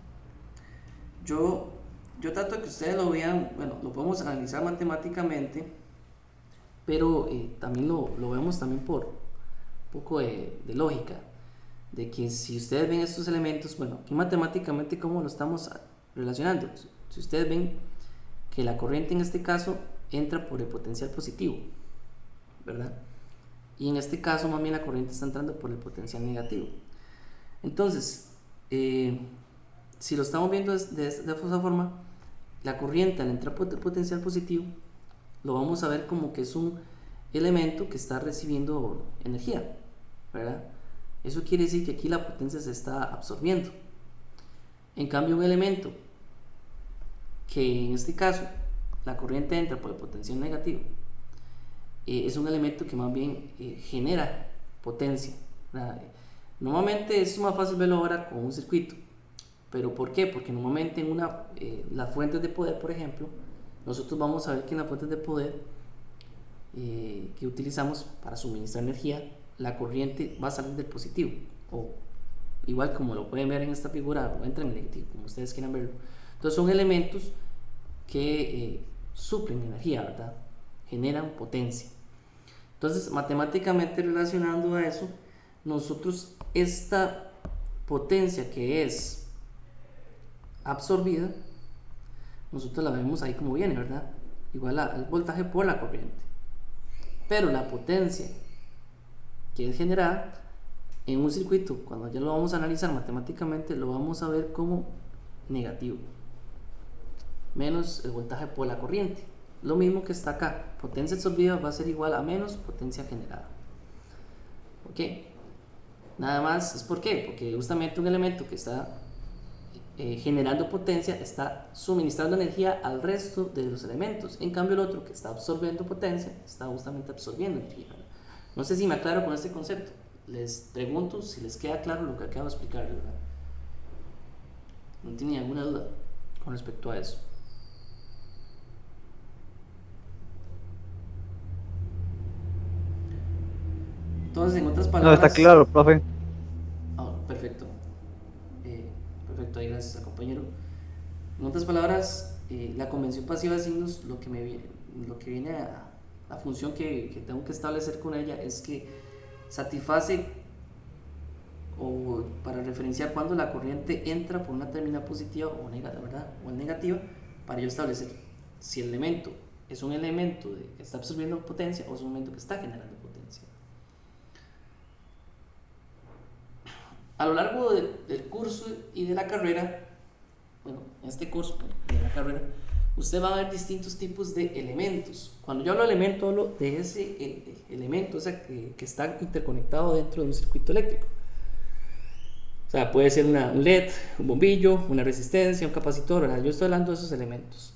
Yo trato de que ustedes lo vean, bueno, lo podemos analizar matemáticamente, pero también lo vemos también por un poco de lógica, de que si ustedes ven estos elementos, bueno, aquí matemáticamente cómo lo estamos relacionando. Si ustedes ven que la corriente en este caso entra por el potencial positivo, ¿verdad? Y en este caso más bien la corriente está entrando por el potencial negativo. Entonces, si lo estamos viendo de esa forma, la corriente al entrar por el potencial positivo, lo vamos a ver como que es un elemento que está recibiendo energía, ¿verdad? Eso quiere decir que aquí la potencia se está absorbiendo. En cambio, un elemento que en este caso la corriente entra por el potencial negativo, es un elemento que más bien genera potencia, ¿verdad? Normalmente es más fácil verlo ahora con un circuito. ¿Pero por qué? Porque normalmente en las fuentes de poder, por ejemplo, nosotros vamos a ver que en las fuentes de poder que utilizamos para suministrar energía, la corriente va a salir del positivo, o igual como lo pueden ver en esta figura, o entra en el negativo, como ustedes quieran verlo. Entonces son elementos que suplen energía, ¿verdad? Generan potencia. Entonces, matemáticamente relacionando a eso, nosotros esta potencia que es absorbida, nosotros la vemos ahí como viene, ¿verdad? Igual al voltaje por la corriente. Pero la potencia que es generada en un circuito, cuando ya lo vamos a analizar matemáticamente, lo vamos a ver como negativo, menos el voltaje por la corriente. Lo mismo que está acá, potencia absorbida va a ser igual a menos potencia generada. ¿Ok? Nada más es ¿por qué? Porque justamente un elemento que está generando potencia está suministrando energía al resto de los elementos. En cambio el otro que está absorbiendo potencia está justamente absorbiendo energía. No sé si me aclaro con este concepto. Les pregunto si les queda claro lo que acabo de explicar, ¿verdad? ¿No tienen alguna duda con respecto a eso? Entonces, en otras palabras... No, está claro, profe. Perfecto. Perfecto, ahí gracias al compañero. En otras palabras, la convención pasiva de signos, lo que viene a la función que tengo que establecer con ella es que satisface, o para referenciar cuando la corriente entra por una terminal positiva o negativa, ¿verdad? O negativa, para yo establecer si el elemento es un elemento que está absorbiendo potencia o es un elemento que está generando potencia. A lo largo del curso y de la carrera, bueno, en este curso de la carrera, usted va a ver distintos tipos de elementos. Cuando yo hablo de elemento, hablo de ese elemento, o sea, que está interconectado dentro de un circuito eléctrico. O sea, puede ser un LED, un bombillo, una resistencia, un capacitor, ¿verdad? Yo estoy hablando de esos elementos.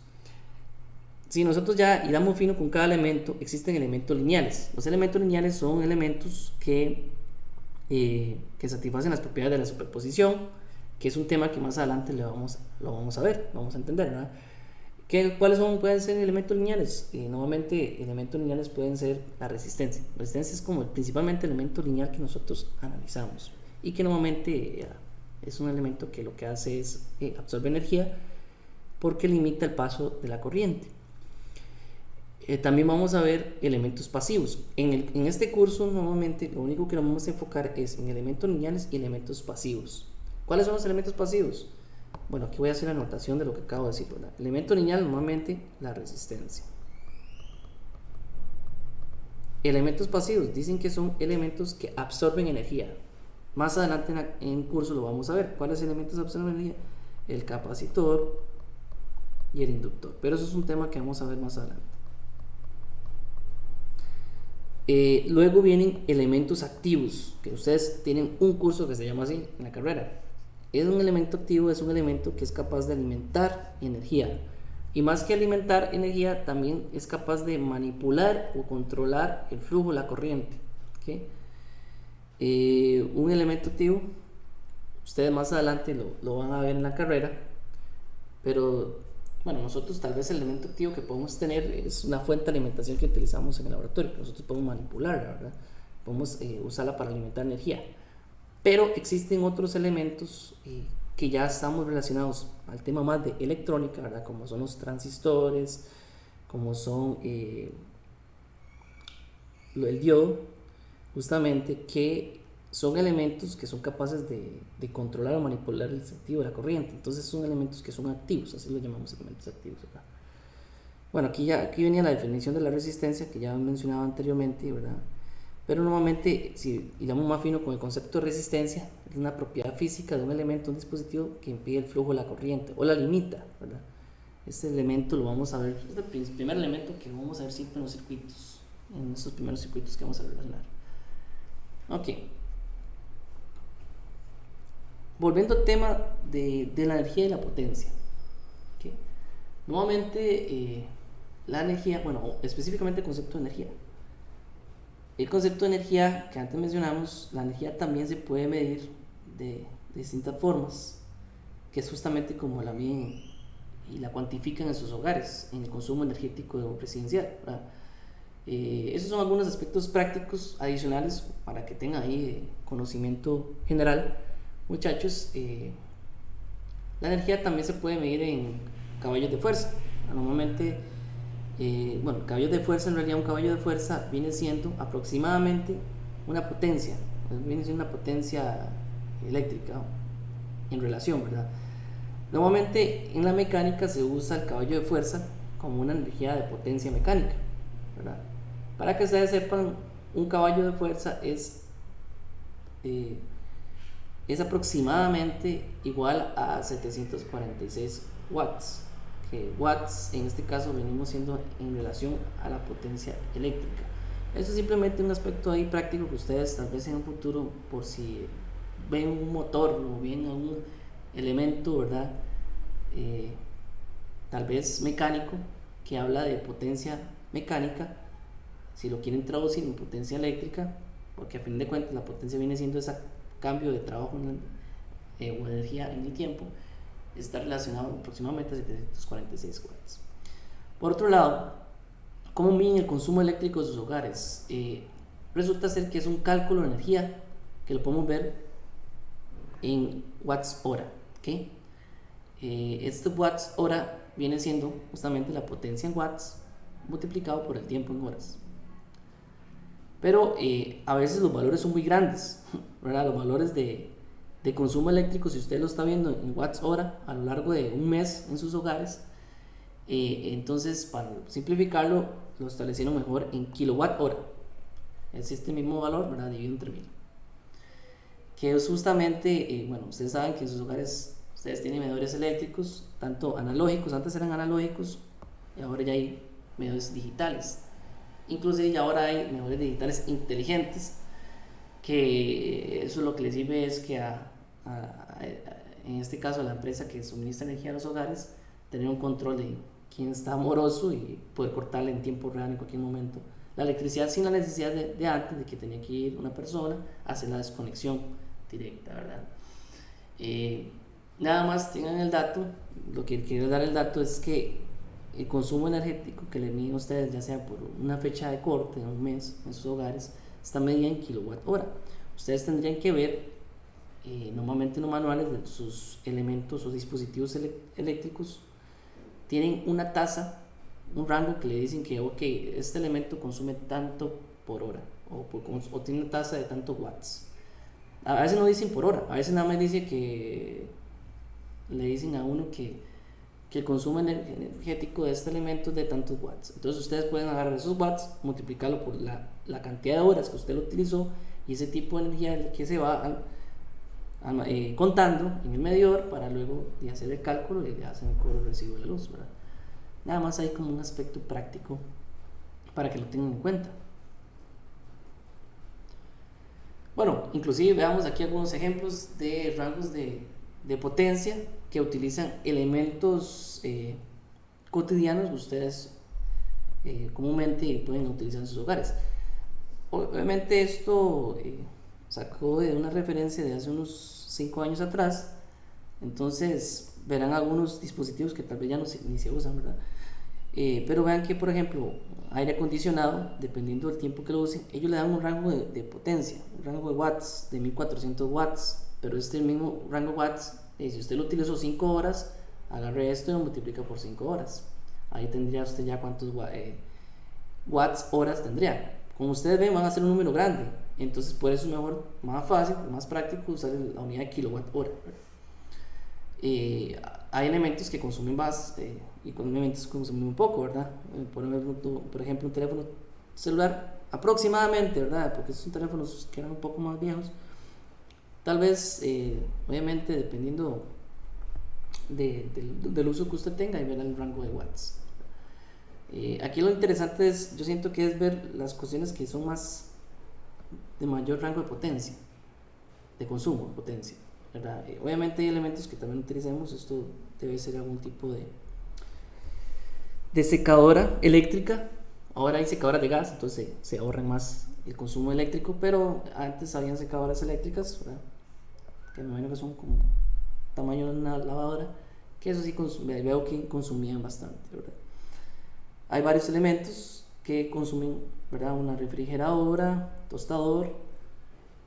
Si nosotros ya iramos fino con cada elemento, existen elementos lineales. Los elementos lineales son elementos que satisfacen las propiedades de la superposición, que es un tema que más adelante lo vamos a ver, vamos a entender, ¿verdad? ¿Cuáles pueden ser elementos lineales? Normalmente elementos lineales pueden ser la resistencia. La resistencia es como principalmente el elemento lineal que nosotros analizamos y que normalmente es un elemento que lo que hace es absorbe energía porque limita el paso de la corriente. También vamos a ver elementos pasivos. En este curso normalmente lo único que nos vamos a enfocar es en elementos lineales y elementos pasivos. ¿Cuáles son los elementos pasivos? Bueno, aquí voy a hacer la anotación de lo que acabo de decir, ¿verdad? Elemento lineal normalmente la resistencia. Elementos pasivos dicen que son elementos que absorben energía. Más adelante en curso lo vamos a ver. ¿Cuáles elementos absorben energía? El capacitor y el inductor. Pero eso es un tema que vamos a ver más adelante. Luego vienen elementos activos, que ustedes tienen un curso que se llama así en la carrera. Es un elemento activo, es un elemento que es capaz de alimentar energía. Y más que alimentar energía, también es capaz de manipular o controlar el flujo, la corriente. ¿Okay? Un elemento activo, ustedes más adelante lo van a ver en la carrera, pero bueno, nosotros tal vez el elemento activo que podemos tener es una fuente de alimentación que utilizamos en el laboratorio. Nosotros podemos manipularla, ¿verdad? Podemos usarla para alimentar energía. Pero existen otros elementos que ya estamos relacionados al tema más de electrónica, ¿verdad? Como son los transistores, como son el diodo, justamente, que son elementos que son capaces de controlar o manipular el sentido de la corriente. Entonces son elementos que son activos, así lo llamamos elementos activos, ¿verdad? Bueno, aquí venía la definición de la resistencia que ya mencionaba anteriormente, ¿verdad? Pero normalmente, si iramos más fino con el concepto de resistencia, es una propiedad física de un elemento, un dispositivo que impide el flujo de la corriente o la limita, ¿verdad? Este elemento lo vamos a ver, es el primer elemento que vamos a ver siempre en los circuitos, en estos primeros circuitos que vamos a relacionar. Ok. Volviendo al tema de la energía y la potencia. ¿Okay? Nuevamente, la energía, bueno, específicamente el concepto de energía. El concepto de energía que antes mencionamos, la energía también se puede medir de distintas formas, que es justamente como la miden y la cuantifican en sus hogares, en el consumo energético residencial, ¿verdad? Esos son algunos aspectos prácticos adicionales para que tengan ahí conocimiento general. Muchachos, la energía también se puede medir en caballos de fuerza. Normalmente, bueno, caballos de fuerza, en realidad un caballo de fuerza viene siendo aproximadamente una potencia, viene siendo una potencia eléctrica en relación, ¿verdad? Normalmente en la mecánica se usa el caballo de fuerza como una energía de potencia mecánica, ¿verdad? Para que ustedes sepan, un caballo de fuerza es aproximadamente igual a 746 watts, que watts en este caso venimos siendo en relación a la potencia eléctrica. Eso es simplemente un aspecto ahí práctico que ustedes tal vez en un futuro, por si ven un motor o ven algún elemento, ¿verdad? Tal vez mecánico que habla de potencia mecánica, si lo quieren traducir en potencia eléctrica, porque a fin de cuentas la potencia viene siendo ese cambio de trabajo o energía en el tiempo, está relacionado aproximadamente a 746 watts. Por otro lado, ¿cómo miden el consumo eléctrico de sus hogares? Resulta ser que es un cálculo de energía que lo podemos ver en watts hora, ¿okay? Este watts hora viene siendo justamente la potencia en watts multiplicado por el tiempo en horas. Pero a veces los valores son muy grandes, ¿verdad? Los valores de consumo eléctrico, si usted lo está viendo en watts hora a lo largo de un mes en sus hogares, entonces para simplificarlo lo establecieron mejor en kilowatt hora. Es este mismo valor, ¿verdad? Dividido entre 1000, que es justamente, bueno, ustedes saben que en sus hogares ustedes tienen medidores eléctricos, tanto analógicos, antes eran analógicos y ahora ya hay medidores digitales. Inclusive ya ahora hay medidores digitales inteligentes, que eso lo que les sirve es que en este caso a la empresa que suministra energía a los hogares, tener un control de quién está moroso y poder cortarle en tiempo real en cualquier momento la electricidad, sin la necesidad de antes de que tenía que ir una persona a hacer la desconexión directa, ¿verdad? Nada más tengan el dato, lo que quiero dar el dato es que el consumo energético que le miden ustedes, ya sea por una fecha de corte, un mes en sus hogares, está medida en kilowatt hora. Ustedes tendrían que ver normalmente en los manuales de sus elementos o dispositivos eléctricos, tienen una tasa, un rango que le dicen que ok, este elemento consume tanto por hora o tiene una tasa de tantos watts. A veces no dicen por hora, a veces nada más dice que le dicen a uno que que el consumo energético de este elemento es de tantos watts. Entonces ustedes pueden agarrar esos watts, multiplicarlo por la cantidad de horas que usted lo utilizó, y ese tipo de energía que se va contando en el medidor para luego de hacer el cálculo y de hacer el cobro recibo de la luz, ¿verdad? Nada más hay como un aspecto práctico para que lo tengan en cuenta. Bueno, inclusive veamos aquí algunos ejemplos de rangos de potencia que utilizan elementos cotidianos que ustedes comúnmente pueden utilizar en sus hogares. Obviamente esto sacó de una referencia de hace unos 5 años atrás, entonces verán algunos dispositivos que tal vez ya ni se usan, ¿verdad? Pero vean que, por ejemplo, aire acondicionado, dependiendo del tiempo que lo usen, ellos le dan un rango de potencia, un rango de watts de 1400 watts, pero este mismo rango de watts, si usted lo utilizó 5 horas, agarre esto y lo multiplica por 5 horas. Ahí tendría usted ya cuántos watts horas tendría. Como ustedes ven, van a ser un número grande, entonces por eso es mejor, más fácil, más práctico usar la unidad de kilowatt hora. Hay elementos que consumen más y con elementos que consumen un poco, ¿verdad? Por ejemplo, un teléfono celular aproximadamente, ¿verdad? Porque son teléfonos que eran un poco más viejos. Tal vez, obviamente, dependiendo del uso que usted tenga, y ver el rango de watts. Aquí lo interesante es, yo siento que es ver las cuestiones que son más de mayor rango de potencia, de consumo de potencia, ¿verdad? Obviamente hay elementos que también utilicemos. Esto debe ser algún tipo de secadora eléctrica. Ahora hay secadoras de gas, entonces se ahorra más el consumo eléctrico, pero antes habían secadoras eléctricas, ¿verdad? Que me imagino que son como tamaño de una lavadora, que eso sí veo que consumían bastante, ¿verdad? Hay varios elementos que consumen, ¿verdad? Una refrigeradora, tostador,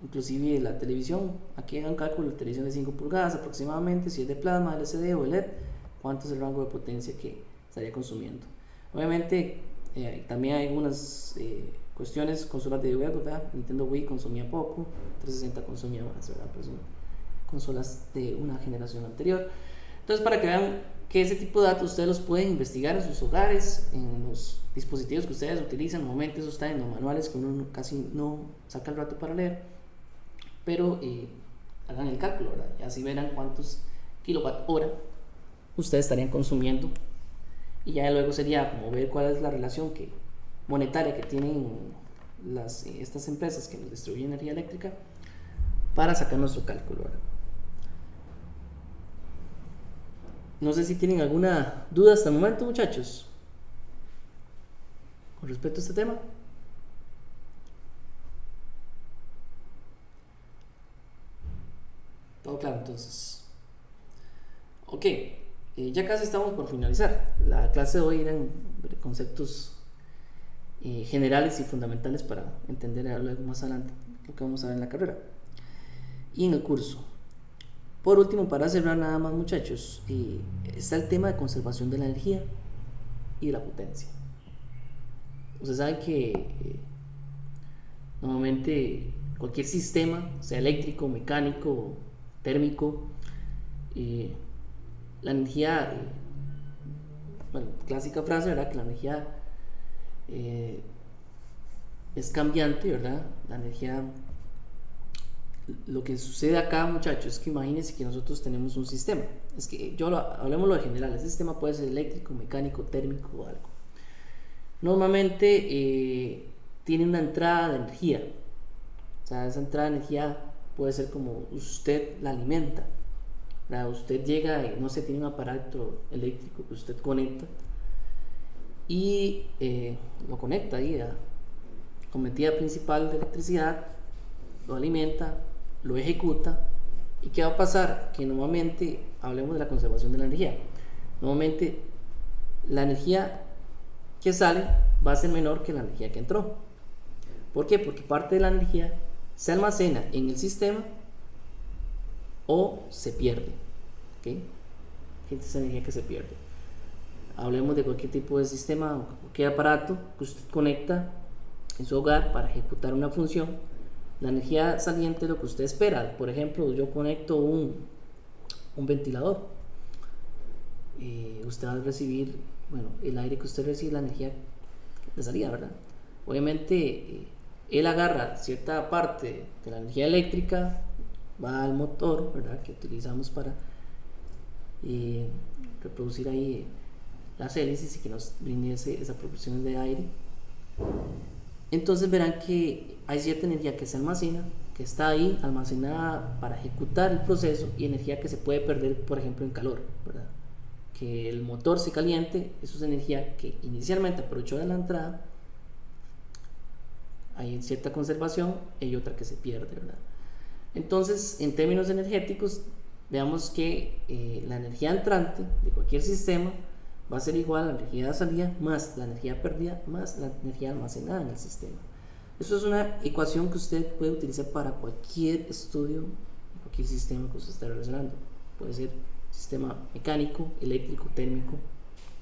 inclusive la televisión. Aquí hagan cálculo de televisión de 5 pulgadas aproximadamente, si es de plasma, LCD o LED, cuánto es el rango de potencia que estaría consumiendo. Obviamente también hay algunas cuestiones, consolas de videojuegos, ¿verdad? Nintendo Wii consumía poco, 360 consumía más, ¿verdad? Pues son consolas de una generación anterior. Entonces, para que vean que ese tipo de datos ustedes los pueden investigar en sus hogares, en los dispositivos que ustedes utilizan. Normalmente eso está en los manuales que uno casi no saca el rato para leer, pero hagan el cálculo, ¿verdad? Y así verán cuántos kilowatt hora ustedes estarían consumiendo, y ya luego sería como ver cuál es la relación monetaria que tienen estas empresas que nos distribuyen energía eléctrica para sacar nuestro cálculo, ¿verdad? No sé si tienen alguna duda hasta el momento, muchachos, con respecto a este tema. Todo claro, entonces. Ok, ya casi estamos por finalizar. La clase de hoy eran conceptos generales y fundamentales para entender algo más adelante lo que vamos a ver en la carrera y en el curso. Por último, para cerrar nada más, muchachos, está el tema de conservación de la energía y de la potencia. Ustedes saben que normalmente cualquier sistema, sea eléctrico, mecánico, térmico, la energía, bueno, clásica frase, ¿verdad? Que la energía es cambiante, ¿verdad? La energía, lo que sucede acá, muchachos, es que imagínense que nosotros tenemos un sistema. Es que hablemos lo de general. Ese sistema puede ser eléctrico, mecánico, térmico o algo. Normalmente tiene una entrada de energía. O sea, esa entrada de energía puede ser como usted la alimenta, ¿verdad? Usted llega y no sé, tiene un aparato eléctrico que usted conecta y lo conecta ahí a metida principal de electricidad, lo alimenta, lo ejecuta. ¿Y qué va a pasar? Que normalmente, hablemos de la conservación de la energía, normalmente la energía que sale va a ser menor que la energía que entró. ¿Por qué? Porque parte de la energía se almacena en el sistema o se pierde, ¿okay? Esa es energía que se pierde. Hablemos de cualquier tipo de sistema o cualquier aparato que usted conecta en su hogar para ejecutar una función. La energía saliente es lo que usted espera. Por ejemplo, yo conecto un ventilador. usted va a recibir, bueno, el aire que usted recibe, la energía de salida, ¿verdad? Obviamente, él agarra cierta parte de la energía eléctrica, va al motor, ¿verdad? Que utilizamos para reproducir ahí las hélices y que nos brinde esa proporción de aire. Entonces verán que hay cierta energía que se almacena, que está ahí almacenada para ejecutar el proceso, y energía que se puede perder, por ejemplo, en calor, ¿verdad? Que el motor se caliente, eso es energía que inicialmente aprovechó de la entrada, hay cierta conservación, y otra que se pierde, ¿verdad? Entonces, en términos energéticos, veamos que la energía entrante de cualquier sistema va a ser igual a la energía de salida más la energía perdida más la energía almacenada en el sistema. Eso es una ecuación que usted puede utilizar para cualquier estudio, cualquier sistema que usted esté relacionando. Puede ser sistema mecánico, eléctrico, térmico,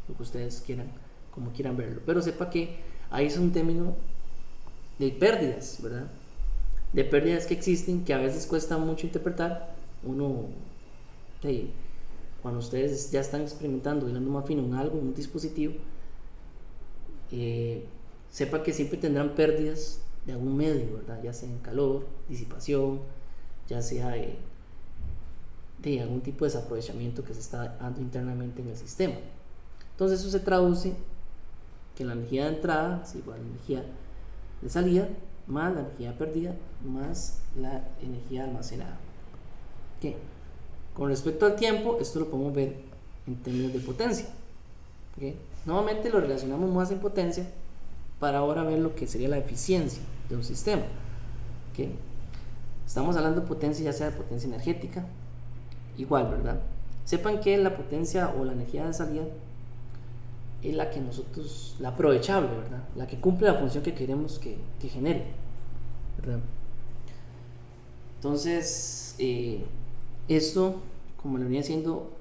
lo que ustedes quieran, como quieran verlo. Pero sepa que ahí es un término de pérdidas, ¿verdad? De pérdidas que existen, que a veces cuesta mucho interpretar. Uno, cuando ustedes ya están experimentando, hilando más fino en algo, en un dispositivo, sepa que siempre tendrán pérdidas de algún medio, ¿verdad? Ya sea en calor, disipación, ya sea de algún tipo de desaprovechamiento que se está dando internamente en el sistema. Entonces eso se traduce que la energía de entrada es igual a la energía de salida más la energía perdida más la energía almacenada. ¿Qué? Con respecto al tiempo, esto lo podemos ver en términos de potencia. ¿Okay? Nuevamente lo relacionamos más en potencia para ahora ver lo que sería la eficiencia de un sistema. ¿Okay? Estamos hablando de potencia, ya sea de potencia energética, igual, ¿verdad? Sepan que la potencia o la energía de salida es la que nosotros, la aprovechable, ¿verdad? La que cumple la función que queremos que genere, ¿verdad? Entonces, esto, como lo venía haciendo,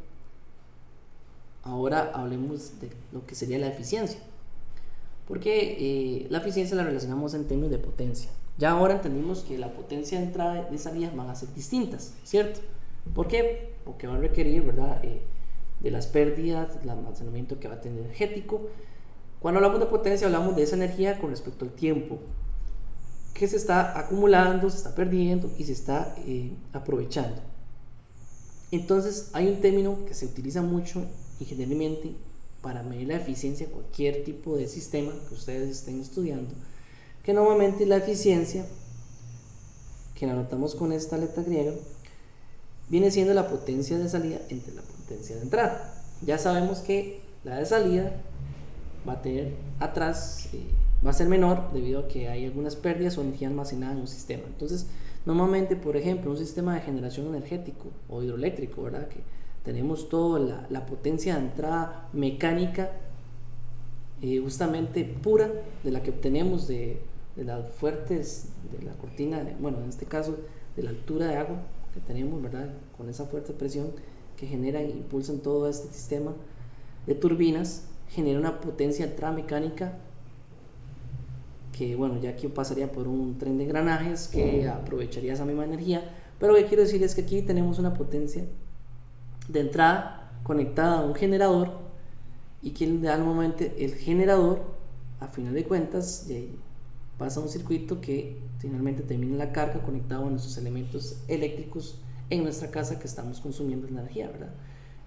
ahora hablemos de lo que sería la eficiencia. Porque la eficiencia la relacionamos en términos de potencia. Ya ahora entendimos que la potencia de entrada y de salida van a ser distintas, ¿cierto? ¿Por qué? Porque va a requerir, ¿verdad? De las pérdidas, del almacenamiento que va a tener energético. Cuando hablamos de potencia, hablamos de esa energía con respecto al tiempo que se está acumulando, se está perdiendo y se está aprovechando. Entonces hay un término que se utiliza mucho y generalmente para medir la eficiencia de cualquier tipo de sistema que ustedes estén estudiando, que normalmente la eficiencia, que la anotamos con esta letra griega, viene siendo la potencia de salida entre la potencia de entrada. Ya sabemos que la de salida va a tener atrás, va a ser menor debido a que hay algunas pérdidas o energía almacenada en un sistema. Entonces, normalmente, por ejemplo, un sistema de generación energético o hidroeléctrico, ¿verdad? Que tenemos toda la potencia de entrada mecánica, justamente pura, de la que obtenemos de las fuertes, de la cortina, bueno, en este caso, de la altura de agua que tenemos, ¿verdad? Con esa fuerte presión que genera e impulsan todo este sistema de turbinas, genera una potencia de entrada mecánica que, bueno, ya aquí pasaría por un tren de engranajes que aprovecharía esa misma energía, pero lo que quiero decir es que aquí tenemos una potencia de entrada conectada a un generador y que al momento el generador, a final de cuentas, pasa a un circuito que finalmente termina la carga conectado a nuestros elementos eléctricos en nuestra casa que estamos consumiendo la energía, ¿verdad?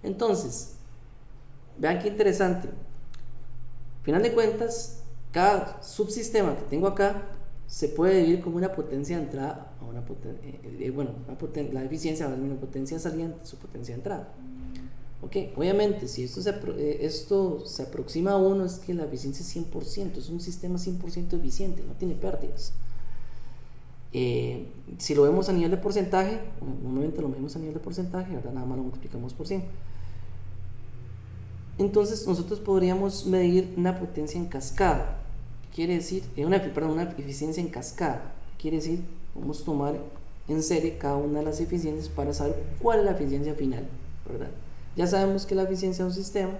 Entonces, vean qué interesante. Final de cuentas, cada subsistema que tengo acá se puede dividir como una potencia de entrada a una la eficiencia va a ser una potencia de salida entre su potencia de entrada. Ok, obviamente, si esto se aproxima a 1, es que la eficiencia es 100%, es un sistema 100% eficiente, no tiene pérdidas. Si lo vemos a nivel de porcentaje, normalmente lo medimos a nivel de porcentaje, ¿verdad? Nada más lo multiplicamos por 100. Entonces nosotros podríamos medir una potencia en cascada, quiere decir, una eficiencia en cascada, quiere decir, vamos a tomar en serie cada una de las eficiencias para saber cuál es la eficiencia final, ¿verdad? Ya sabemos que la eficiencia de un sistema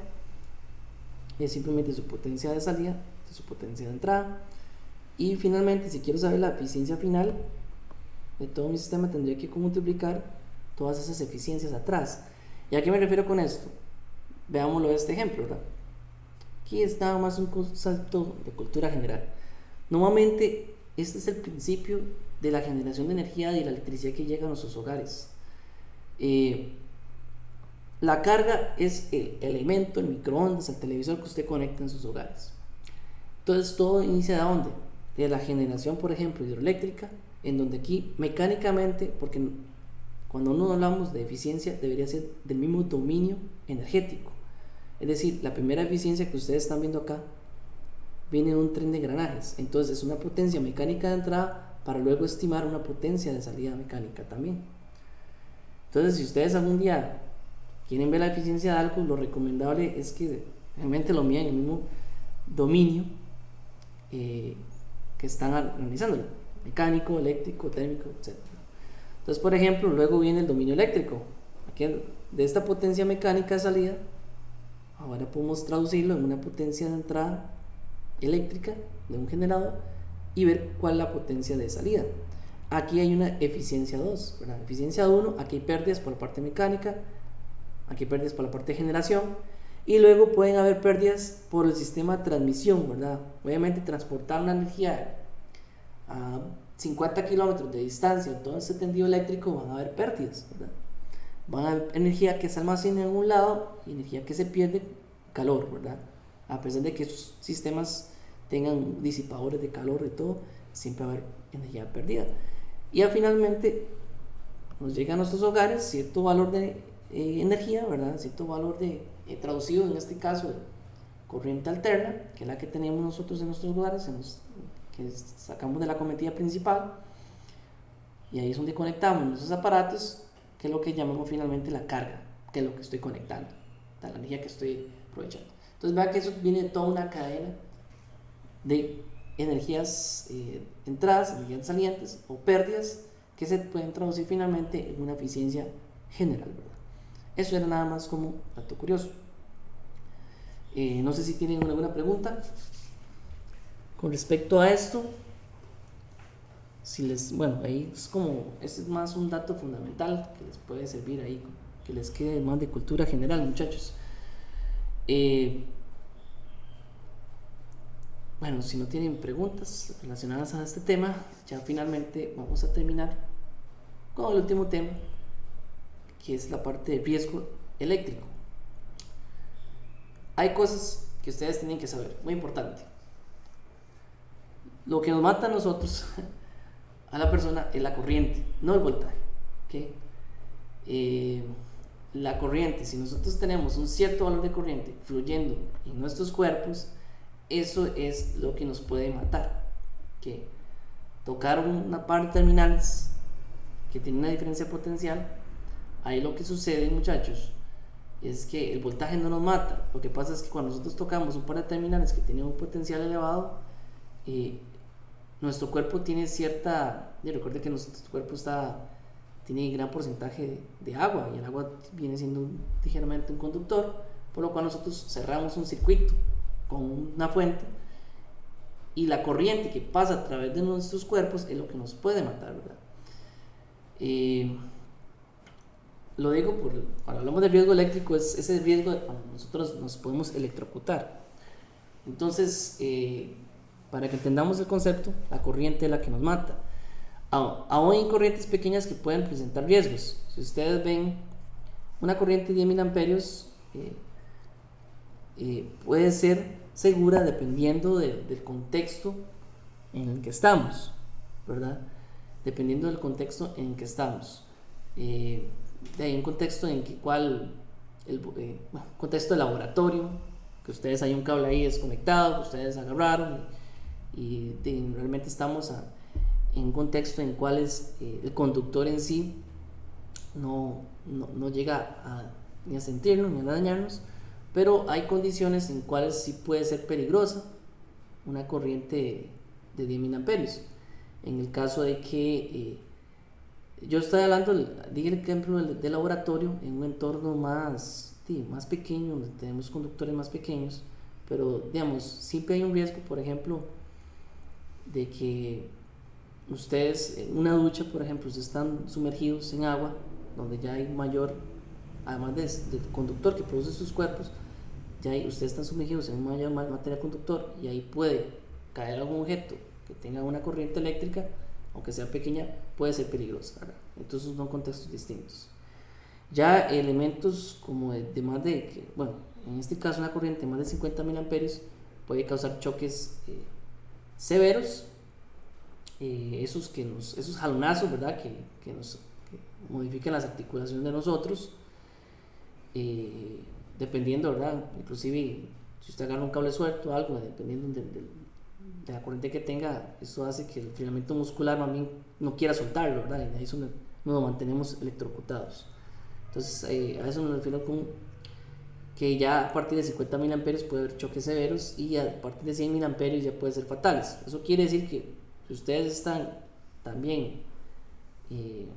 es simplemente su potencia de salida, su potencia de entrada, y finalmente, si quiero saber la eficiencia final de todo mi sistema, tendría que multiplicar todas esas eficiencias atrás. ¿Y a qué me refiero con esto? Veámoslo de este ejemplo, ¿verdad? Aquí es nada más un concepto de cultura general. Normalmente, este es el principio de la generación de energía y de la electricidad que llega a nuestros hogares. Eh, la carga es el elemento, el microondas, el televisor que usted conecta en sus hogares. Entonces, todo inicia de dónde? De la generación, por ejemplo, hidroeléctrica, en donde aquí mecánicamente, porque cuando no hablamos de eficiencia, debería ser del mismo dominio energético. Es decir, la primera eficiencia que ustedes están viendo acá viene de un tren de engranajes. Entonces, es una potencia mecánica de entrada para luego estimar una potencia de salida mecánica también. Entonces, si ustedes algún día quieren ver la eficiencia de algo, lo recomendable es que realmente lo midan en el mismo dominio que están analizándolo: mecánico, eléctrico, térmico, etc. Entonces, por ejemplo, luego viene el dominio eléctrico. Aquí, de esta potencia mecánica de salida, ahora podemos traducirlo en una potencia de entrada eléctrica de un generador y ver cuál es la potencia de salida. Aquí hay una eficiencia 2, ¿verdad? Eficiencia 1, aquí hay pérdidas por la parte mecánica, aquí hay pérdidas por la parte de generación, y luego pueden haber pérdidas por el sistema de transmisión, ¿verdad? Obviamente, transportar una energía a 50 kilómetros de distancia en todo este tendido eléctrico, van a haber pérdidas, ¿verdad? Van a haber energía que se almacena en un lado y energía que se pierde, calor, ¿verdad? A pesar de que estos sistemas tengan disipadores de calor y todo, siempre va a haber energía perdida. Y finalmente nos llega a nuestros hogares cierto valor de energía, ¿verdad? Cierto valor de traducido en este caso de corriente alterna, que es la que tenemos nosotros en nuestros hogares, que sacamos de la cometida principal, y ahí es donde conectamos nuestros aparatos, que es lo que llamamos finalmente la carga, que es lo que estoy conectando, la energía que estoy aprovechando. Entonces vean que eso viene de toda una cadena de energías entradas, energías salientes o pérdidas que se pueden traducir finalmente en una eficiencia general, ¿verdad? Eso era nada más como dato curioso. No sé si tienen alguna pregunta con respecto a esto. Si les, bueno, ahí es como, este es más un dato fundamental que les puede servir ahí, que les quede más de cultura general, muchachos. Bueno, si no tienen preguntas relacionadas a este tema, ya finalmente vamos a terminar con el último tema, que es la parte de riesgo eléctrico. Hay cosas que ustedes tienen que saber, muy importante. Lo que nos mata a nosotros, a la persona, es la corriente, no el voltaje. ¿Okay? La corriente, si nosotros tenemos un cierto valor de corriente fluyendo en nuestros cuerpos, eso es lo que nos puede matar. ¿Okay? Tocar una par de terminales que tiene una diferencia potencial, ahí lo que sucede, muchachos, es que el voltaje no nos mata. Lo que pasa es que cuando nosotros tocamos un par de terminales que tienen un potencial elevado, nuestro cuerpo tiene cierta... Recuerde que nuestro cuerpo tiene gran porcentaje de agua, y el agua viene siendo ligeramente un conductor, por lo cual nosotros cerramos un circuito con una fuente, y la corriente que pasa a través de nuestros cuerpos es lo que nos puede matar, ¿verdad? Lo digo cuando hablamos de riesgo eléctrico, es ese riesgo de cuando nosotros nos podemos electrocutar. Entonces, para que entendamos el concepto, la corriente es la que nos mata. Aún hay corrientes pequeñas que pueden presentar riesgos. Si ustedes ven una corriente de 10.000 amperios, puede ser segura dependiendo del contexto en el que estamos, ¿verdad? Dependiendo del contexto en el que estamos. Hay un contexto en que contexto de laboratorio, que ustedes hay un cable ahí desconectado, que ustedes agarraron, y realmente estamos en un contexto en cual el conductor en sí no llega ni a sentirnos ni a dañarnos, pero hay condiciones en cuales sí puede ser peligrosa una corriente de 10.000 amperios. En el caso de que yo estoy hablando, dije el ejemplo de laboratorio, en un entorno más pequeño, donde tenemos conductores más pequeños, pero digamos, siempre hay un riesgo, por ejemplo, de que ustedes en una ducha, por ejemplo, ustedes están sumergidos en agua, donde ya hay mayor además del conductor que produce sus cuerpos, ya ahí ustedes están sumergidos en un mayor material conductor y ahí puede caer algún objeto que tenga una corriente eléctrica, aunque sea pequeña, puede ser peligrosa, ¿verdad? Entonces son contextos distintos. Ya elementos como de más de, bueno, en este caso una corriente de más de 50 mil amperios puede causar choques severos, esos jalonazos, ¿verdad? Que modifican las articulaciones de nosotros, dependiendo, ¿verdad? Inclusive si usted agarra un cable suelto o algo, dependiendo de la corriente que tenga, eso hace que el filamento muscular también no quiera soltarlo, ¿verdad? Y ahí nos mantenemos electrocutados. Entonces, a eso me refiero con que ya a partir de 50 mil amperios puede haber choques severos y a partir de 100 mil amperios ya puede ser fatales. Eso quiere decir que si ustedes están también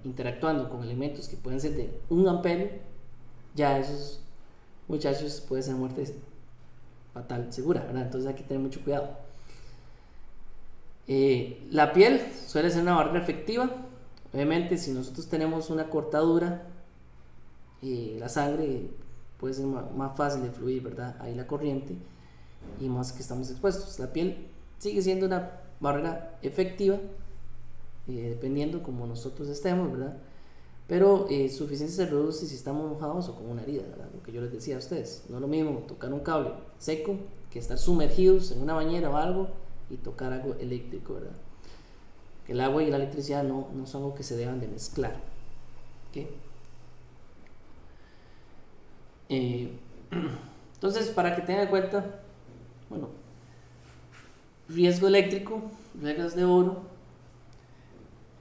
interactuando con elementos que pueden ser de 1 amperio, ya esos muchachos puede ser muerte fatal segura, ¿verdad? Entonces hay que tener mucho cuidado. La piel suele ser una barrera efectiva. Obviamente, si nosotros tenemos una cortadura, la sangre puede ser más fácil de fluir, ¿verdad? Ahí la corriente, y más que estamos expuestos. La piel sigue siendo una barrera efectiva, dependiendo como nosotros estemos, ¿verdad? Pero su eficiencia se reduce si estamos mojados o con una herida, ¿verdad? Lo que yo les decía a ustedes. No es lo mismo tocar un cable seco que estar sumergidos en una bañera o algo y tocar algo eléctrico, ¿verdad? El agua y la electricidad no son algo que se deban de mezclar. ¿Okay? Entonces, para que tengan en cuenta, bueno, riesgo eléctrico, reglas de oro.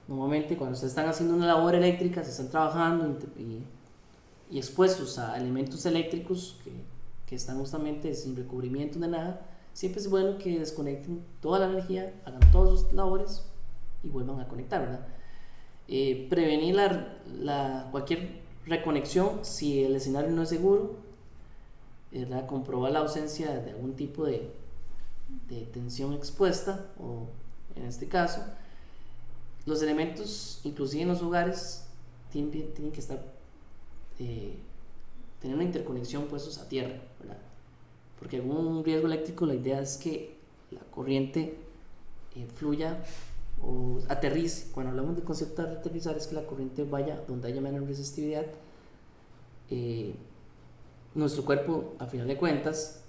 Normalmente cuando ustedes están haciendo una labor eléctrica, se están trabajando y expuestos a elementos eléctricos que están justamente sin recubrimiento de nada, siempre es bueno que desconecten toda la energía, hagan todas sus labores y vuelvan a conectar, ¿verdad? Prevenir cualquier reconexión si el escenario no es seguro, ¿verdad? Comprobar la ausencia de algún tipo de tensión expuesta, o en este caso los elementos, inclusive en los hogares, tienen que estar tener una interconexión puestos a tierra, ¿verdad? Porque algún riesgo eléctrico, la idea es que la corriente fluya o aterrice. Cuando hablamos de concepto de aterrizar, es que la corriente vaya donde haya menor resistividad. Nuestro cuerpo, a final de cuentas,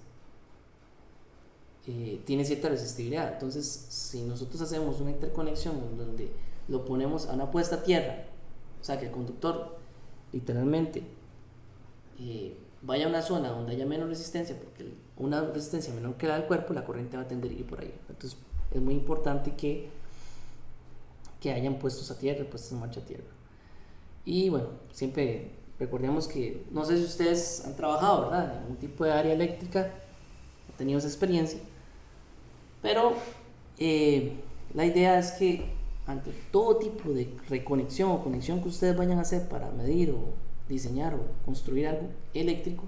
tiene cierta resistividad. Entonces, si nosotros hacemos una interconexión donde lo ponemos a una puesta a tierra, o sea, que el conductor literalmente vaya a una zona donde haya menos resistencia, porque una resistencia menor que la del cuerpo, la corriente va a tender a ir por ahí. Entonces, es muy importante que hayan puestos a tierra, puestos en marcha a tierra. Y bueno, siempre recordemos que, no sé si ustedes han trabajado, ¿verdad?, en algún tipo de área eléctrica, han tenido esa experiencia, pero la idea es que ante todo tipo de reconexión o conexión que ustedes vayan a hacer para medir o diseñar o construir algo eléctrico,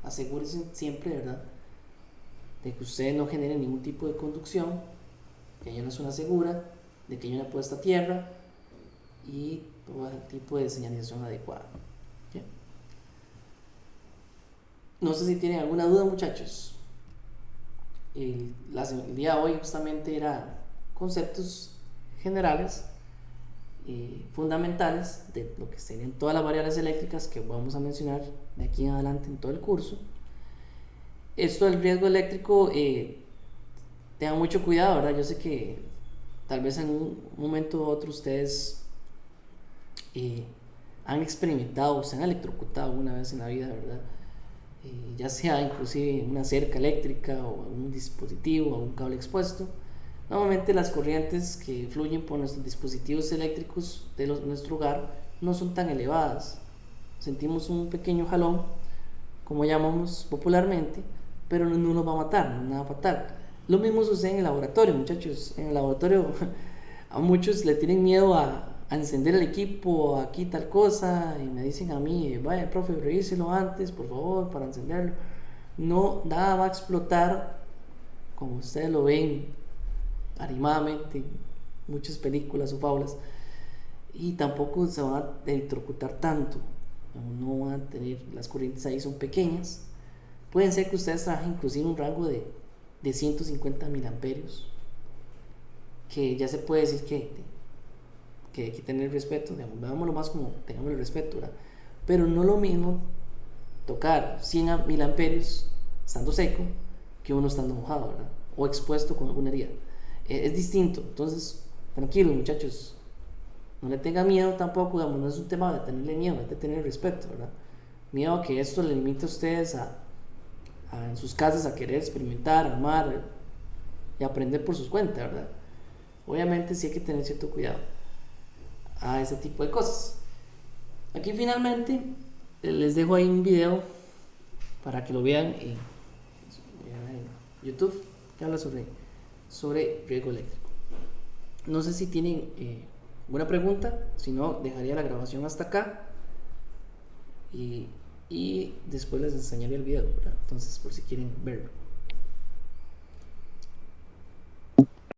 asegúrense siempre, ¿verdad?, de que ustedes no generen ningún tipo de conducción, que haya una zona segura, de que haya una puesta a tierra y todo el tipo de señalización adecuada. ¿Okay? No sé si tienen alguna duda, muchachos. El día de hoy justamente era conceptos generales, fundamentales de lo que serían todas las variables eléctricas que vamos a mencionar de aquí en adelante en todo el curso. Esto del riesgo eléctrico, tengan mucho cuidado, ¿verdad? Yo sé que tal vez en un momento u otro ustedes han experimentado o se han electrocutado una vez en la vida, ¿verdad? Ya sea inclusive una cerca eléctrica o un dispositivo o un cable expuesto. Normalmente las corrientes que fluyen por nuestros dispositivos eléctricos de nuestro hogar no son tan elevadas. Sentimos un pequeño jalón, como llamamos popularmente, pero no nos va a matar, no es nada fatal. Lo mismo sucede en el laboratorio, muchachos. En el laboratorio a muchos le tienen miedo a encender el equipo, aquí tal cosa, y me dicen a mí, vaya profe, revíselo antes, por favor, para encenderlo. No, nada va a explotar como ustedes lo ven animadamente en muchas películas o fábulas, y tampoco se van a electrocutar tanto. no van a tener, las corrientes ahí son pequeñas. Pueden ser que ustedes trabajen inclusive un rango de 150 mil amperios, que ya se puede decir que hay que tener respeto, digamos, veámoslo más como tengamos el respeto, ¿verdad? Pero no lo mismo tocar 100 mil amperios estando seco que uno estando mojado, ¿verdad? O expuesto con alguna herida. Es distinto. Entonces, tranquilos muchachos, no le tenga miedo tampoco, digamos, no es un tema de tenerle miedo, es de tener respeto, ¿verdad? Miedo a que esto le limite a ustedes en sus casas a querer experimentar, amar y aprender por sus cuentas, ¿verdad? Obviamente sí hay que tener cierto cuidado a ese tipo de cosas. Aquí finalmente les dejo ahí un video para que lo vean en YouTube, que habla sobre riesgo eléctrico. No sé si tienen alguna pregunta, si no dejaría la grabación hasta acá y después les enseñaría el video, ¿verdad? Entonces por si quieren verlo.